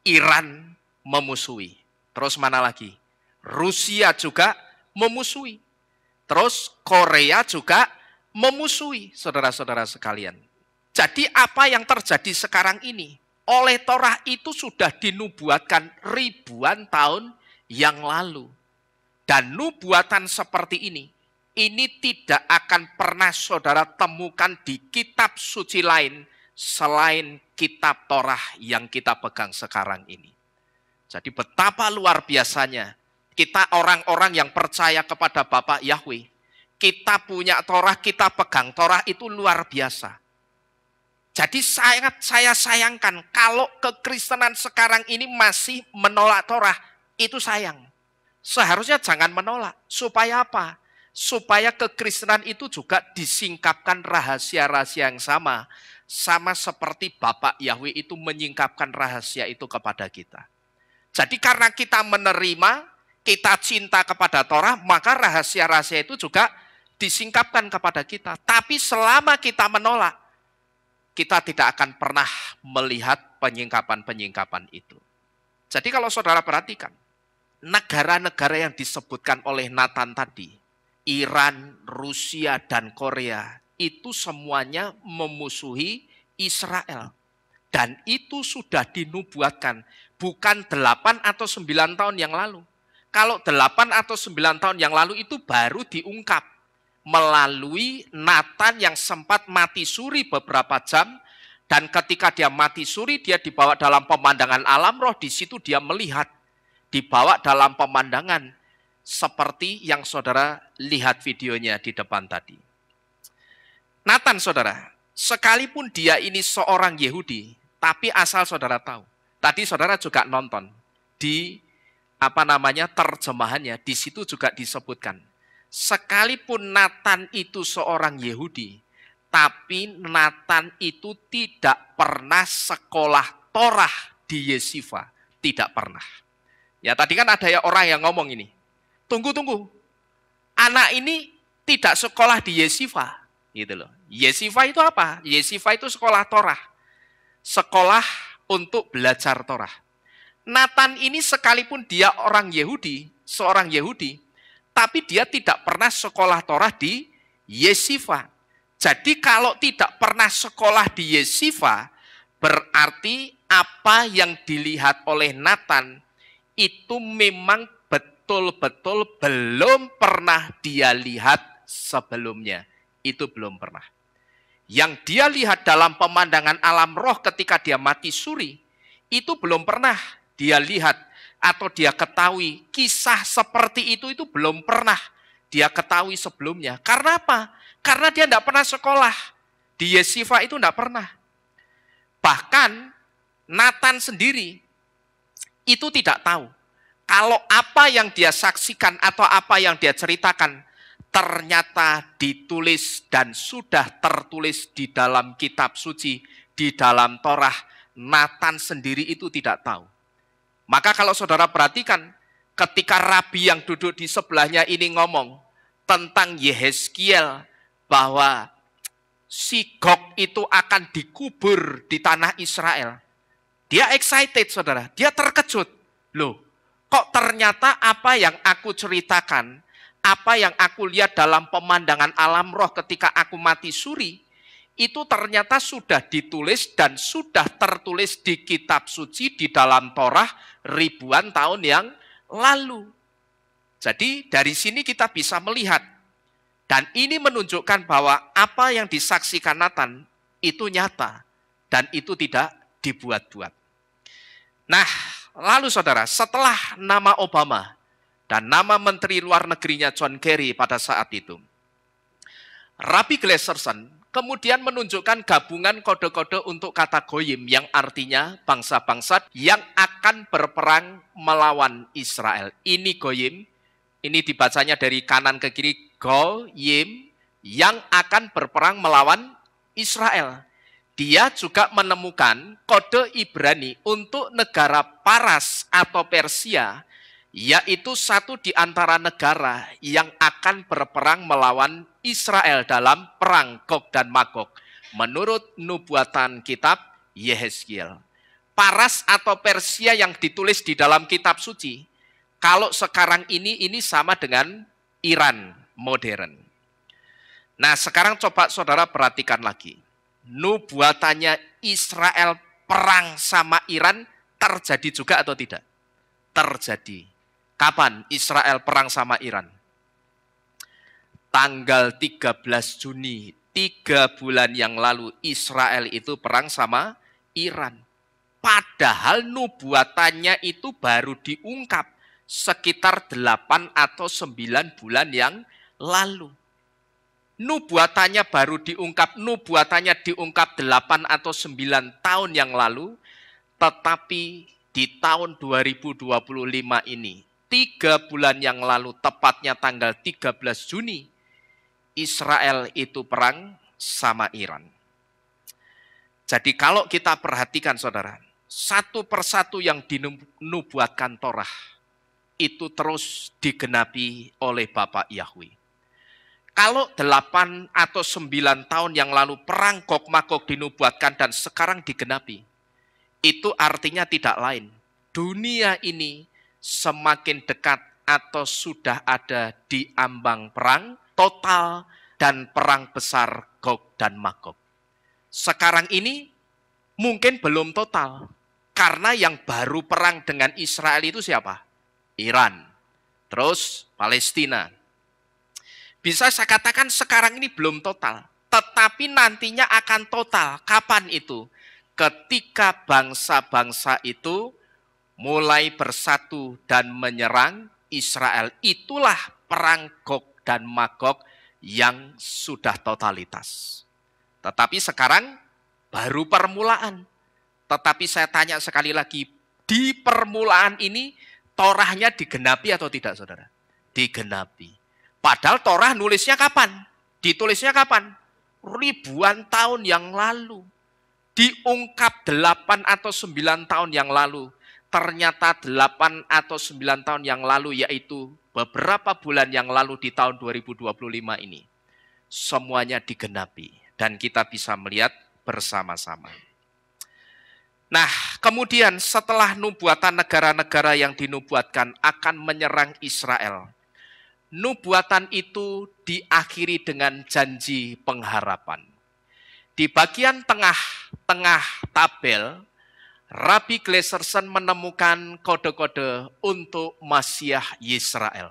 Iran memusuhi. Terus mana lagi? Rusia juga memusuhi. Terus Korea juga memusuhi, saudara-saudara sekalian. Jadi apa yang terjadi sekarang ini? Oleh Torah itu sudah dinubuatkan ribuan tahun yang lalu. Dan nubuatan seperti ini tidak akan pernah saudara temukan di kitab suci lain selain kitab Torah yang kita pegang sekarang ini. Jadi betapa luar biasanya Kita orang-orang yang percaya kepada Bapa Yahweh. Kita punya Torah, kita pegang Torah itu luar biasa. Jadi sangat saya sayangkan kalau kekristenan sekarang ini masih menolak Torah, itu sayang. Seharusnya jangan menolak. Supaya apa? Supaya kekristenan itu juga disingkapkan rahasia-rahasia yang sama. Sama seperti Bapak Yahweh itu menyingkapkan rahasia itu kepada kita. Jadi karena kita menerima, kita cinta kepada Torah, maka rahasia-rahasia itu juga disingkapkan kepada kita. Tapi selama kita menolak, kita tidak akan pernah melihat penyingkapan-penyingkapan itu. Jadi kalau saudara perhatikan, negara-negara yang disebutkan oleh Nathan tadi, Iran, Rusia, dan Korea, itu semuanya memusuhi Israel. Dan itu sudah dinubuatkan, bukan 8 atau 9 tahun yang lalu. Kalau 8 atau 9 tahun yang lalu itu baru diungkap melalui Nathan yang sempat mati suri beberapa jam, dan ketika dia mati suri, dia dibawa dalam pemandangan alam roh, di situ dia melihat, dibawa dalam pemandangan, seperti yang saudara lihat videonya di depan tadi. Nathan saudara, sekalipun dia ini seorang Yehudi, tapi asal saudara tahu, tadi saudara juga nonton, di terjemahannya, di situ juga disebutkan, sekalipun Nathan itu seorang Yehudi, tapi Nathan itu tidak pernah sekolah Torah di Yeshiva. Tidak pernah. Ya tadi kan ada ya orang yang ngomong ini. Tunggu. Anak ini tidak sekolah di Yeshiva. Gitu loh. Yeshiva itu apa? Yeshiva itu sekolah Torah. Sekolah untuk belajar Torah. Nathan ini sekalipun dia orang Yehudi, seorang Yehudi, tapi dia tidak pernah sekolah Torah di Yeshiva. Jadi kalau tidak pernah sekolah di Yeshiva, berarti apa yang dilihat oleh Nathan itu memang betul-betul belum pernah dia lihat sebelumnya. Itu belum pernah. Yang dia lihat dalam pemandangan alam roh ketika dia mati suri, itu belum pernah dia lihat atau dia ketahui. Kisah seperti itu belum pernah dia ketahui sebelumnya. Karena apa? Karena dia tidak pernah sekolah. Di Yeshiva itu tidak pernah. Bahkan Nathan sendiri itu tidak tahu. Kalau apa yang dia saksikan atau apa yang dia ceritakan ternyata ditulis dan sudah tertulis di dalam kitab suci, di dalam Torah, Nathan sendiri itu tidak tahu. Maka kalau saudara perhatikan, ketika rabi yang duduk di sebelahnya ini ngomong tentang Yehezkiel, bahwa si Gog itu akan dikubur di tanah Israel. Dia excited saudara, dia terkejut. Loh, kok ternyata apa yang aku ceritakan, apa yang aku lihat dalam pemandangan alam roh ketika aku mati suri, itu ternyata sudah ditulis dan sudah tertulis di kitab suci di dalam Torah ribuan tahun yang lalu. Jadi dari sini kita bisa melihat, dan ini menunjukkan bahwa apa yang disaksikan Nathan itu nyata dan itu tidak dibuat-buat. Nah, lalu saudara, setelah nama Obama dan nama Menteri Luar Negerinya John Kerry pada saat itu, Rabbi Glasserson kemudian menunjukkan gabungan kode-kode untuk kata goyim yang artinya bangsa-bangsa yang akan berperang melawan Israel. Ini goyim, ini dibacanya dari kanan ke kiri, goyim yang akan berperang melawan Israel. Dia juga menemukan kode Ibrani untuk negara Paras atau Persia, yaitu satu di antara negara yang akan berperang melawan Israel dalam perang Gog dan Magog, menurut nubuatan kitab Yehezkiel. Paras atau Persia yang ditulis di dalam kitab suci, kalau sekarang ini sama dengan Iran modern. Nah sekarang coba saudara perhatikan lagi. Nubuatannya Israel perang sama Iran terjadi juga atau tidak? Terjadi. Kapan Israel perang sama Iran? Tanggal 13 Juni, 3 bulan yang lalu Israel itu perang sama Iran. Padahal nubuatannya itu baru diungkap sekitar 8 atau 9 bulan yang lalu. Nubuatannya baru diungkap, nubuatannya diungkap 8 atau 9 tahun yang lalu, tetapi di tahun 2025 ini, 3 bulan yang lalu, tepatnya tanggal 13 Juni, Israel itu perang sama Iran. Jadi kalau kita perhatikan saudara, satu persatu yang dinubuatkan Torah, itu terus digenapi oleh Bapak Yahweh. Kalau 8 atau 9 tahun yang lalu perang Gog Magog dinubuatkan dan sekarang digenapi, itu artinya tidak lain. Dunia ini semakin dekat atau sudah ada di ambang perang total dan perang besar Gog dan Magog. Sekarang ini mungkin belum total, karena yang baru perang dengan Israel itu siapa? Iran, terus Palestina. Bisa saya katakan sekarang ini belum total, tetapi nantinya akan total. Kapan itu? Ketika bangsa-bangsa itu mulai bersatu dan menyerang Israel. Itulah perang Gog dan Magog yang sudah totalitas. Tetapi sekarang baru permulaan. Tetapi saya tanya sekali lagi, di permulaan ini Torahnya digenapi atau tidak, saudara? Digenapi. Padahal Torah nulisnya kapan? Ditulisnya kapan? Ribuan tahun yang lalu. Diungkap 8 atau 9 tahun yang lalu. Ternyata 8 atau 9 tahun yang lalu, yaitu beberapa bulan yang lalu di tahun 2025 ini. Semuanya digenapi. Dan kita bisa melihat bersama-sama. Nah, kemudian setelah nubuatan negara-negara yang dinubuatkan akan menyerang Israel, nubuatan itu diakhiri dengan janji pengharapan. Di bagian tengah tabel, Rabbi Gleserson menemukan kode-kode untuk Masiah Yisrael.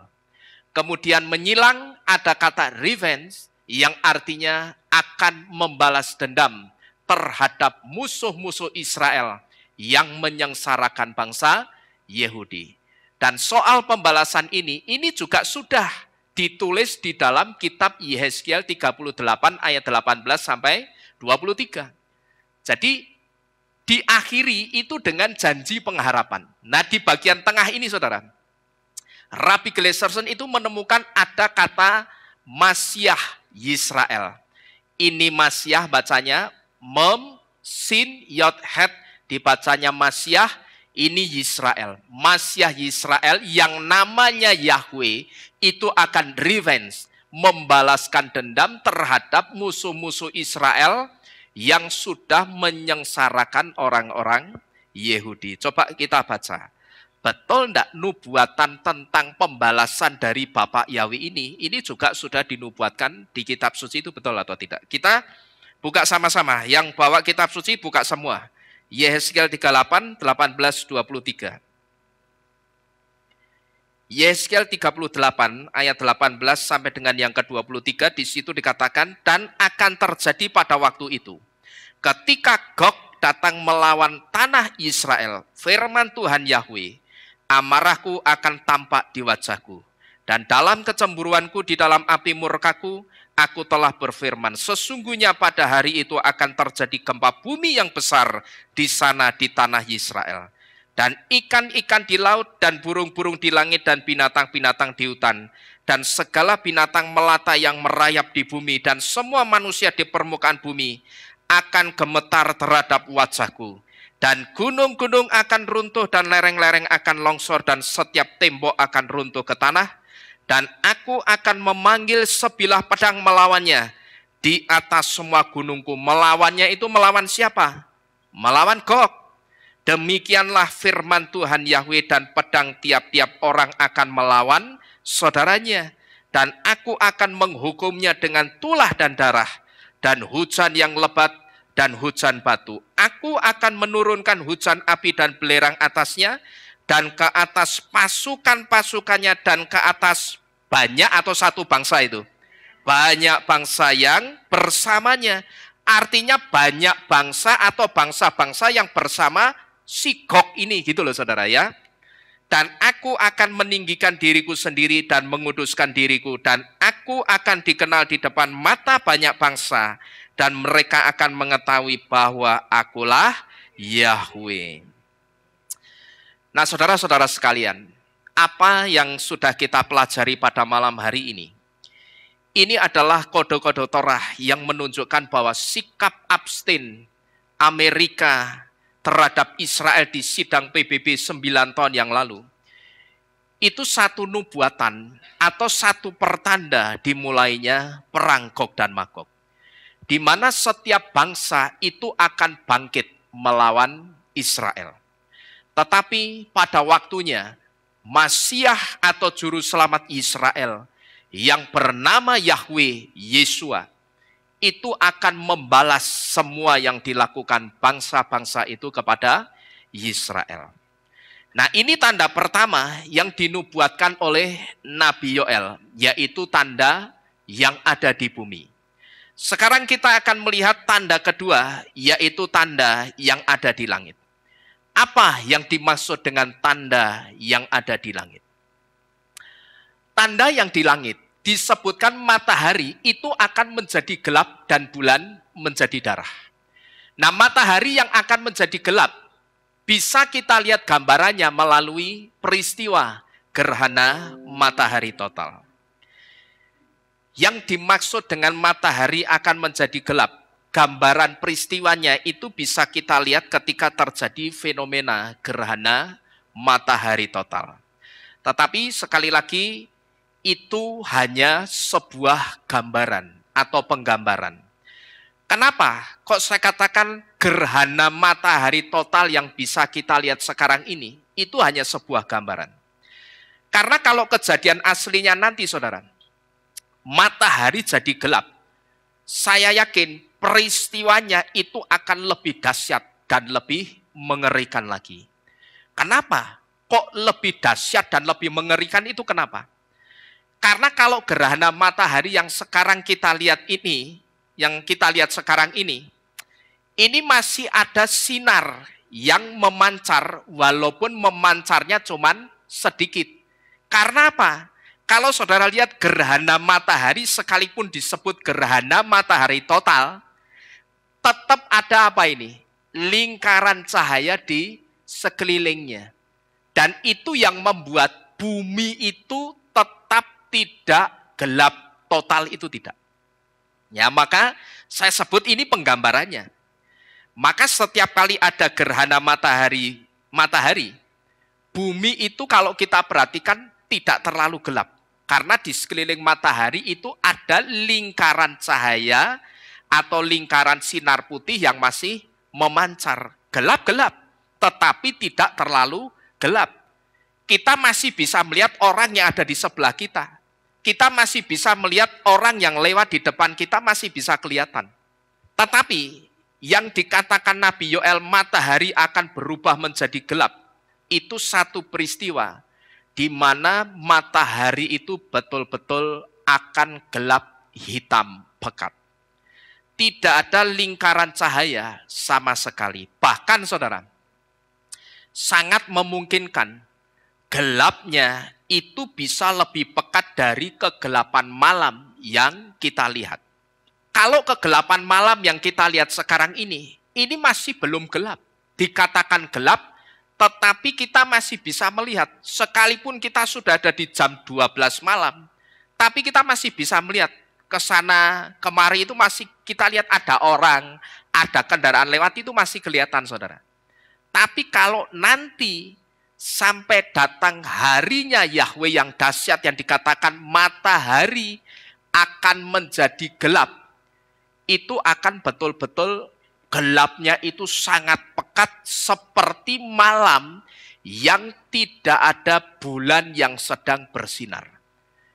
Kemudian menyilang ada kata revenge yang artinya akan membalas dendam terhadap musuh-musuh Israel yang menyengsarakan bangsa Yehudi. Dan soal pembalasan ini juga sudah ditulis di dalam kitab Yehezkiel 38 ayat 18 sampai 23. Jadi diakhiri itu dengan janji pengharapan. Nah, di bagian tengah ini saudara, Rabbi Gleserson itu menemukan ada kata Masiah Yisrael. Ini Masiah bacanya Mem, Sin, Yod, Het, dibacanya Masiah, ini Yisrael. Masiah Yisrael yang namanya Yahweh itu akan revenge, membalaskan dendam terhadap musuh-musuh Israel yang sudah menyengsarakan orang-orang Yehudi. Coba kita baca. Betul enggak nubuatan tentang pembalasan dari Bapak Yahweh ini juga sudah dinubuatkan di kitab suci, itu betul atau tidak? Kita buka sama-sama. Yang bawa kitab suci buka semua. Yehezkiel 38, 18, 23. Yehezkiel 38 ayat 18 sampai dengan yang ke-23, di situ dikatakan, dan akan terjadi pada waktu itu, ketika Gog datang melawan tanah Israel, firman Tuhan Yahweh, amarahku akan tampak di wajahku, dan dalam kecemburuanku di dalam api murkaku, aku telah berfirman, sesungguhnya pada hari itu akan terjadi gempa bumi yang besar di sana di tanah Israel. Dan ikan-ikan di laut dan burung-burung di langit dan binatang-binatang di hutan dan segala binatang melata yang merayap di bumi dan semua manusia di permukaan bumi akan gemetar terhadap wajahku. Dan gunung-gunung akan runtuh dan lereng-lereng akan longsor dan setiap tembok akan runtuh ke tanah. Dan aku akan memanggil sebilah pedang melawannya di atas semua gunungku. Melawannya itu melawan siapa? Melawan Gog. Demikianlah firman Tuhan Yahweh, dan pedang tiap-tiap orang akan melawan saudaranya. Dan aku akan menghukumnya dengan tulah dan darah, dan hujan yang lebat, dan hujan batu. Aku akan menurunkan hujan api dan belerang atasnya, dan ke atas pasukan-pasukannya, dan ke atas banyak atau satu bangsa itu. Banyak bangsa yang bersamanya. Artinya banyak bangsa atau bangsa-bangsa yang bersama si Gog ini, gitu loh saudara ya. Dan aku akan meninggikan diriku sendiri dan menguduskan diriku, dan aku akan dikenal di depan mata banyak bangsa, dan mereka akan mengetahui bahwa akulah Yahweh. Nah, saudara-saudara sekalian, apa yang sudah kita pelajari pada malam hari ini? Ini adalah kode-kode Torah yang menunjukkan bahwa sikap abstain Amerika terhadap Israel di sidang PBB 9 tahun yang lalu, itu satu nubuatan atau satu pertanda dimulainya perang Gog dan Magog, di mana setiap bangsa itu akan bangkit melawan Israel. Tetapi pada waktunya, Masiah atau Juru Selamat Israel yang bernama Yahweh, Yesua, itu akan membalas semua yang dilakukan bangsa-bangsa itu kepada Israel. Nah, ini tanda pertama yang dinubuatkan oleh Nabi Yoel, yaitu tanda yang ada di bumi. Sekarang kita akan melihat tanda kedua, yaitu tanda yang ada di langit. Apa yang dimaksud dengan tanda yang ada di langit? Tanda yang di langit disebutkan matahari itu akan menjadi gelap dan bulan menjadi darah. Nah, matahari yang akan menjadi gelap bisa kita lihat gambarannya melalui peristiwa gerhana matahari total. Yang dimaksud dengan matahari akan menjadi gelap, gambaran peristiwanya itu bisa kita lihat ketika terjadi fenomena gerhana matahari total. Tetapi sekali lagi, itu hanya sebuah gambaran atau penggambaran. Kenapa? Kok saya katakan gerhana matahari total yang bisa kita lihat sekarang ini, itu hanya sebuah gambaran. Karena kalau kejadian aslinya nanti, saudara, matahari jadi gelap, saya yakin peristiwanya itu akan lebih dahsyat dan lebih mengerikan lagi. Kenapa? Kok lebih dahsyat dan lebih mengerikan itu kenapa? Karena kalau gerhana matahari yang sekarang kita lihat ini, ini masih ada sinar yang memancar, walaupun memancarnya cuman sedikit. Karena apa? Kalau saudara lihat gerhana matahari, sekalipun disebut gerhana matahari total, tetap ada apa ini? Lingkaran cahaya di sekelilingnya. Dan itu yang membuat bumi itu tetap tidak gelap total, itu tidak. Ya, maka saya sebut ini penggambarannya. Maka setiap kali ada gerhana matahari, bumi itu kalau kita perhatikan tidak terlalu gelap. Karena di sekeliling matahari itu ada lingkaran cahaya atau lingkaran sinar putih yang masih memancar. Gelap-gelap, tetapi tidak terlalu gelap. Kita masih bisa melihat orang yang ada di sebelah kita. Kita masih bisa melihat orang yang lewat di depan kita, masih bisa kelihatan. Tetapi yang dikatakan Nabi Yoel matahari akan berubah menjadi gelap, itu satu peristiwa di mana matahari itu betul-betul akan gelap hitam pekat. Tidak ada lingkaran cahaya sama sekali. Bahkan saudara, sangat memungkinkan gelapnya itu bisa lebih pekat dari kegelapan malam yang kita lihat. Kalau kegelapan malam yang kita lihat sekarang ini masih belum gelap. Dikatakan gelap, tetapi kita masih bisa melihat. Sekalipun kita sudah ada di jam 12 malam, tapi kita masih bisa melihat. Ke sana, kemari itu masih kita lihat ada orang, ada kendaraan lewat, itu masih kelihatan, saudara. Tapi kalau nanti sampai datang harinya Yahweh yang dahsyat, yang dikatakan matahari akan menjadi gelap, itu akan betul-betul gelapnya itu sangat pekat seperti malam yang tidak ada bulan yang sedang bersinar.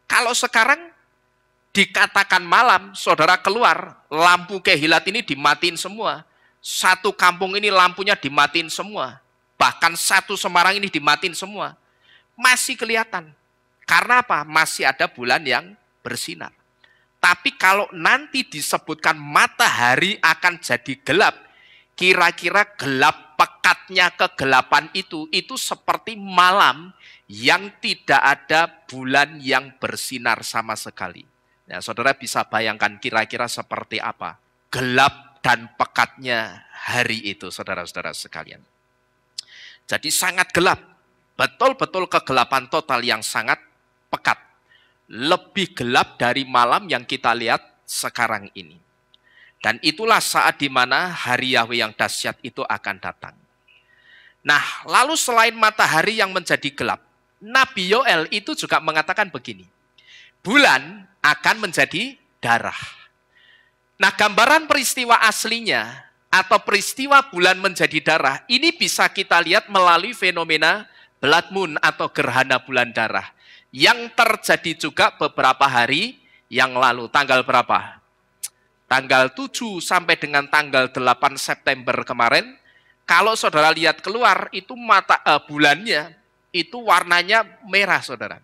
Kalau sekarang dikatakan malam, saudara keluar, lampu kehilat ini dimatiin semua. Satu kampung ini lampunya dimatiin semua. Bahkan satu Semarang ini dimatiin semua. Masih kelihatan. Karena apa? Masih ada bulan yang bersinar. Tapi kalau nanti disebutkan matahari akan jadi gelap, kira-kira gelap pekat pekatnya kegelapan itu seperti malam yang tidak ada bulan yang bersinar sama sekali. Ya, saudara bisa bayangkan kira-kira seperti apa gelap dan pekatnya hari itu, saudara-saudara sekalian. Jadi sangat gelap, betul-betul kegelapan total yang sangat pekat. Lebih gelap dari malam yang kita lihat sekarang ini. Dan itulah saat di mana hari Yahweh yang dahsyat itu akan datang. Nah, lalu selain matahari yang menjadi gelap, Nabi Yoel itu juga mengatakan begini, bulan akan menjadi darah. Nah, gambaran peristiwa aslinya atau peristiwa bulan menjadi darah, ini bisa kita lihat melalui fenomena blood moon atau gerhana bulan darah, yang terjadi juga beberapa hari yang lalu. Tanggal berapa? Tanggal 7 sampai dengan tanggal 8 September kemarin, kalau saudara lihat keluar, itu bulannya, itu warnanya merah, saudara.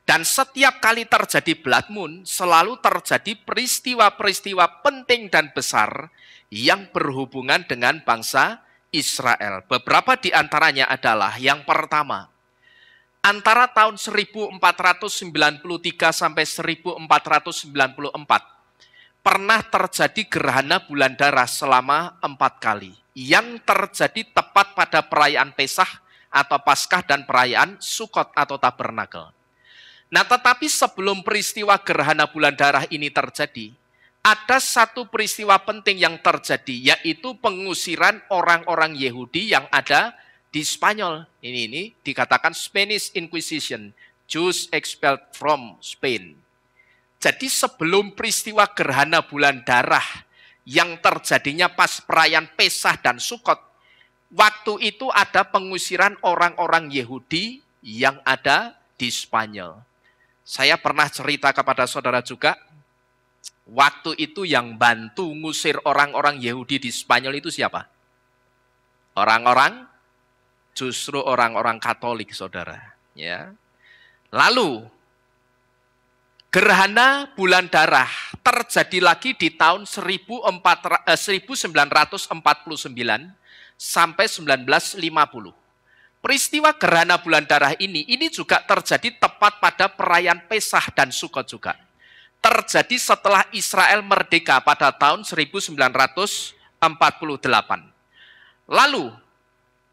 Dan setiap kali terjadi blood moon, selalu terjadi peristiwa-peristiwa penting dan besar yang berhubungan dengan bangsa Israel. Beberapa di antaranya adalah, yang pertama, antara tahun 1493 sampai 1494, pernah terjadi gerhana bulan darah selama 4 kali. Yang terjadi tepat pada perayaan Pesach atau Paskah dan perayaan Sukot atau Tabernakel. Nah, tetapi sebelum peristiwa gerhana bulan darah ini terjadi, ada satu peristiwa penting yang terjadi, yaitu pengusiran orang-orang Yahudi yang ada di Spanyol. Ini dikatakan Spanish Inquisition, Jews expelled from Spain. Jadi sebelum peristiwa gerhana bulan darah yang terjadinya pas perayaan Pesach dan Sukot, waktu itu ada pengusiran orang-orang Yahudi yang ada di Spanyol. Saya pernah cerita kepada saudara juga, waktu itu yang bantu ngusir orang-orang Yahudi di Spanyol itu siapa? Justru orang-orang Katolik, saudara. Ya. Lalu, gerhana bulan darah terjadi lagi di tahun 1949 sampai 1950. Peristiwa gerhana bulan darah ini juga terjadi tepat pada perayaan Pesach dan Sukot juga. Terjadi setelah Israel merdeka pada tahun 1948. Lalu,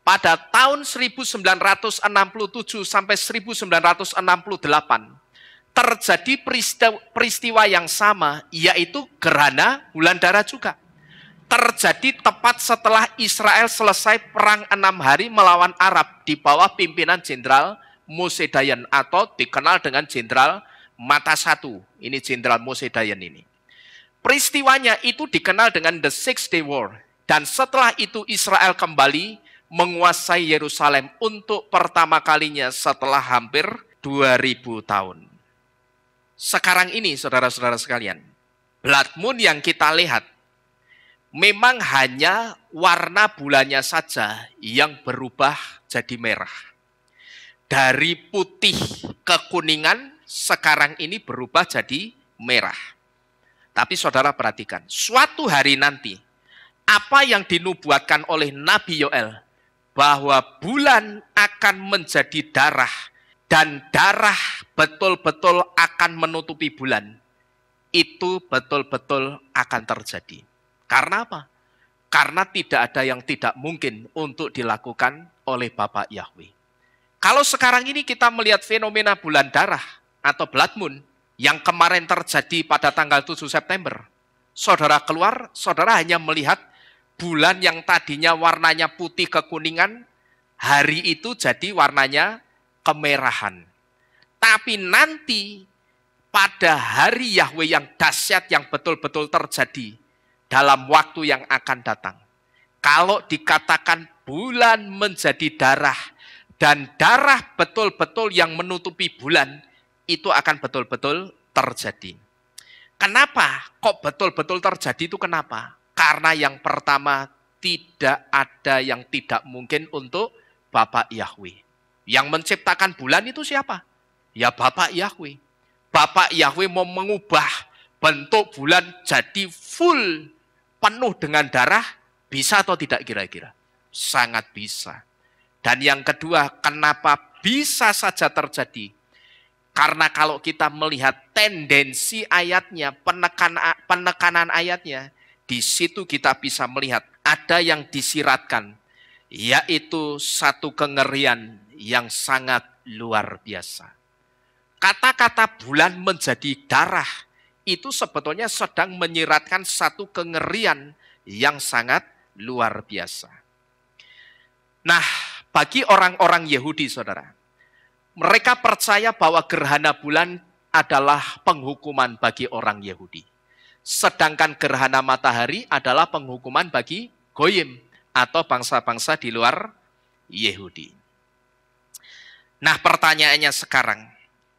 pada tahun 1967 sampai 1968, terjadi peristiwa yang sama, yaitu gerhana bulan darah juga. Terjadi tepat setelah Israel selesai perang 6 hari melawan Arab di bawah pimpinan Jenderal Moshe Dayan atau dikenal dengan Jenderal Mata Satu. Ini Jenderal Moshe Dayan ini. Peristiwanya itu dikenal dengan The Six Day War. Dan setelah itu Israel kembali menguasai Yerusalem untuk pertama kalinya setelah hampir 2000 tahun. Sekarang ini, saudara-saudara sekalian, blood moon yang kita lihat memang hanya warna bulannya saja yang berubah jadi merah. Dari putih ke kuningan, sekarang ini berubah jadi merah. Tapi saudara perhatikan, suatu hari nanti, apa yang dinubuatkan oleh Nabi Yoel, bahwa bulan akan menjadi darah, dan darah betul-betul akan menutupi bulan, itu betul-betul akan terjadi. Karena apa? Karena tidak ada yang tidak mungkin untuk dilakukan oleh Bapak Yahweh. Kalau sekarang ini kita melihat fenomena bulan darah atau blood moon yang kemarin terjadi pada tanggal 7 September. Saudara keluar, saudara hanya melihat bulan yang tadinya warnanya putih kekuningan, hari itu jadi warnanya kemerahan. Tapi nanti pada hari Yahweh yang dahsyat yang betul-betul terjadi dalam waktu yang akan datang, kalau dikatakan bulan menjadi darah dan darah betul-betul yang menutupi bulan, itu akan betul-betul terjadi. Kenapa kok betul-betul terjadi itu kenapa? Karena yang pertama, tidak ada yang tidak mungkin untuk Bapak Yahweh. Yang menciptakan bulan itu siapa? Ya Bapak Yahweh. Bapak Yahweh mau mengubah bentuk bulan jadi full penuh dengan darah, bisa atau tidak kira-kira? Sangat bisa. Dan yang kedua, kenapa bisa saja terjadi? Karena kalau kita melihat tendensi ayatnya, penekanan ayatnya, di situ kita bisa melihat ada yang disiratkan, yaitu satu kengerian yang sangat luar biasa. Kata-kata bulan menjadi darah, itu sebetulnya sedang menyiratkan satu kengerian yang sangat luar biasa. Nah, bagi orang-orang Yahudi, saudara, mereka percaya bahwa gerhana bulan adalah penghukuman bagi orang Yahudi. Sedangkan gerhana matahari adalah penghukuman bagi Goyim atau bangsa-bangsa di luar Yahudi. Nah, pertanyaannya sekarang,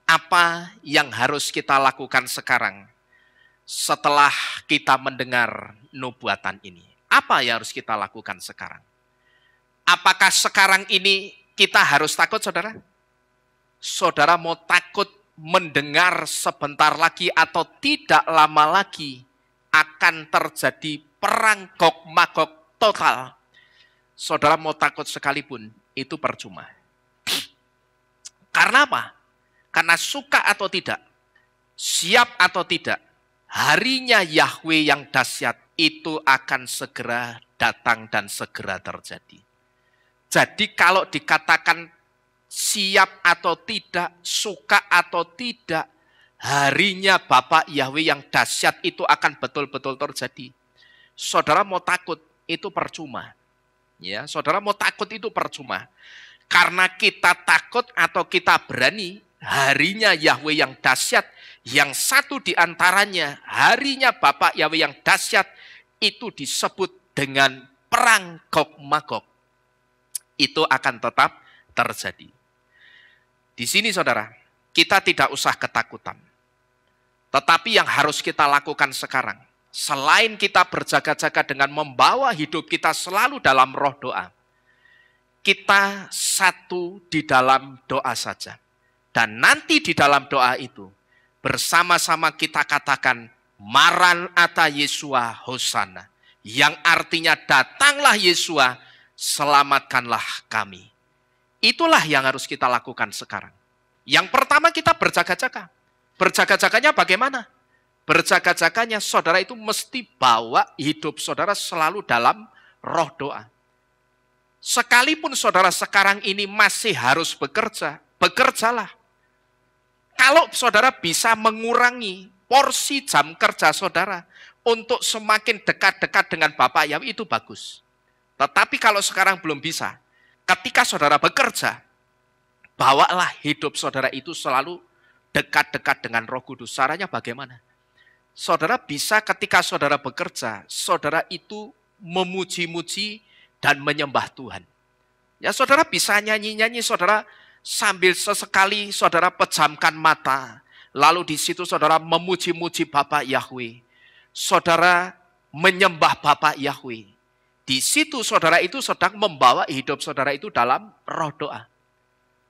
apa yang harus kita lakukan sekarang setelah kita mendengar nubuatan ini? Apa yang harus kita lakukan sekarang? Apakah sekarang ini kita harus takut, saudara? Saudara mau takut mendengar sebentar lagi atau tidak lama lagi akan terjadi perang Gog Magog total? Saudara mau takut sekalipun, itu percuma. Karena apa? Karena suka atau tidak, siap atau tidak, harinya Yahweh yang dahsyat itu akan segera datang dan segera terjadi. Jadi kalau dikatakan siap atau tidak, suka atau tidak, harinya Bapak Yahweh yang dahsyat itu akan betul-betul terjadi. Saudara mau takut, itu percuma. Ya, saudara mau takut itu percuma. Karena kita takut atau kita berani, harinya Yahweh yang dahsyat, yang satu di antaranya, harinya Bapak Yahweh yang dahsyat, itu disebut dengan perang Gog Magog. Itu akan tetap terjadi. Di sini saudara, kita tidak usah ketakutan. Tetapi yang harus kita lakukan sekarang, selain kita berjaga-jaga dengan membawa hidup kita selalu dalam roh doa, kita satu di dalam doa saja. Dan nanti di dalam doa itu, bersama-sama kita katakan, Maranatha Yeshua Hosana. Yang artinya datanglah Yeshua, selamatkanlah kami. Itulah yang harus kita lakukan sekarang. Yang pertama kita berjaga-jaga. Berjaga-jaganya bagaimana? Berjaga-jaganya saudara itu mesti bawa hidup saudara selalu dalam roh doa. Sekalipun saudara sekarang ini masih harus bekerja, bekerjalah. Kalau saudara bisa mengurangi porsi jam kerja saudara untuk semakin dekat-dekat dengan Bapak Yahweh, itu bagus. Tetapi kalau sekarang belum bisa, ketika saudara bekerja, bawalah hidup saudara itu selalu dekat-dekat dengan Roh Kudus. Caranya bagaimana? Saudara bisa ketika saudara bekerja, saudara itu memuji-muji dan menyembah Tuhan. Ya, saudara bisa nyanyi-nyanyi, saudara sambil sesekali saudara pejamkan mata, lalu di situ saudara memuji-muji Bapak Yahweh. Saudara menyembah Bapak Yahweh. Di situ saudara itu sedang membawa hidup saudara itu dalam roh doa.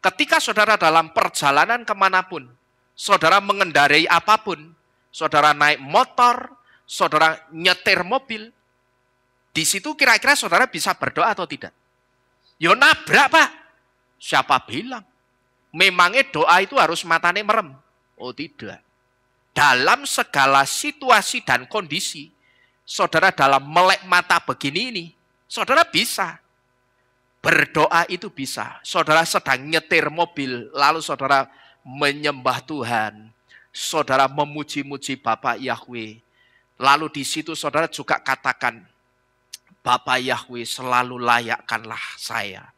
Ketika saudara dalam perjalanan kemanapun, saudara mengendarai apapun, saudara naik motor, saudara nyetir mobil, di situ kira-kira saudara bisa berdoa atau tidak? Yo nabrak Pak. Siapa bilang? Memangnya doa itu harus matanya merem? Oh tidak. Dalam segala situasi dan kondisi, saudara dalam melek mata begini ini, saudara bisa. Berdoa itu bisa. Saudara sedang nyetir mobil, lalu saudara menyembah Tuhan. Saudara memuji-muji Bapak Yahweh. Lalu di situ saudara juga katakan, Bapak Yahweh selalu layakkanlah saya.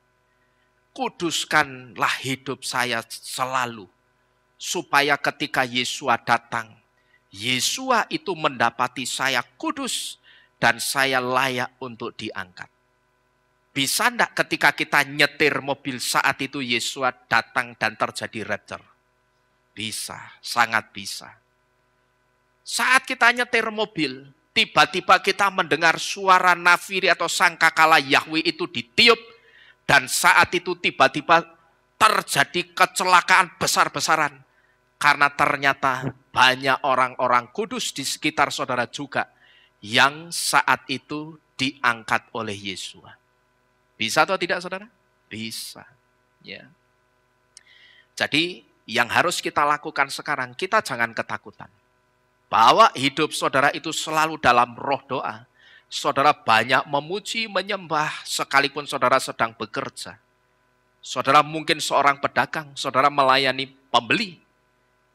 Kuduskanlah hidup saya selalu. Supaya ketika Yeshua datang, Yeshua itu mendapati saya kudus dan saya layak untuk diangkat. Bisa enggak ketika kita nyetir mobil saat itu Yeshua datang dan terjadi rapture? Bisa, sangat bisa. Saat kita nyetir mobil, tiba-tiba kita mendengar suara nafiri atau sangkakala Yahweh itu ditiup, dan saat itu tiba-tiba terjadi kecelakaan besar-besaran. Karena ternyata banyak orang-orang kudus di sekitar saudara juga yang saat itu diangkat oleh Yeshua. Bisa atau tidak, saudara? Bisa. Ya. Jadi yang harus kita lakukan sekarang, kita jangan ketakutan. Bahwa hidup saudara itu selalu dalam roh doa. Saudara banyak memuji, menyembah, sekalipun saudara sedang bekerja. Saudara mungkin seorang pedagang, saudara melayani pembeli.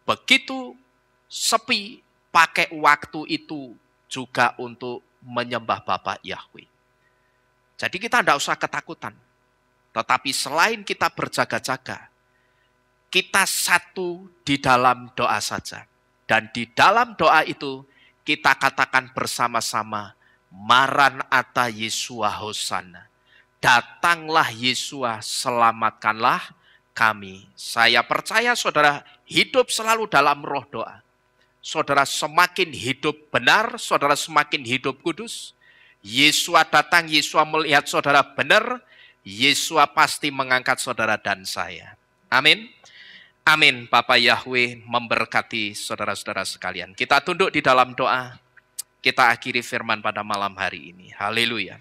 Begitu sepi, pakai waktu itu juga untuk menyembah Bapa Yahweh. Jadi kita tidak usah ketakutan. Tetapi selain kita berjaga-jaga, kita satu di dalam doa saja. Dan di dalam doa itu kita katakan bersama-sama, Maranatha Yeshua Hosana. Datanglah Yeshua, selamatkanlah kami. Saya percaya saudara hidup selalu dalam roh doa. Saudara semakin hidup benar, saudara semakin hidup kudus. Yeshua datang, Yeshua melihat saudara benar, Yeshua pasti mengangkat saudara dan saya. Amin. Amin. Bapa Yahweh memberkati saudara-saudara sekalian. Kita tunduk di dalam doa. Kita akhiri firman pada malam hari ini. Haleluya.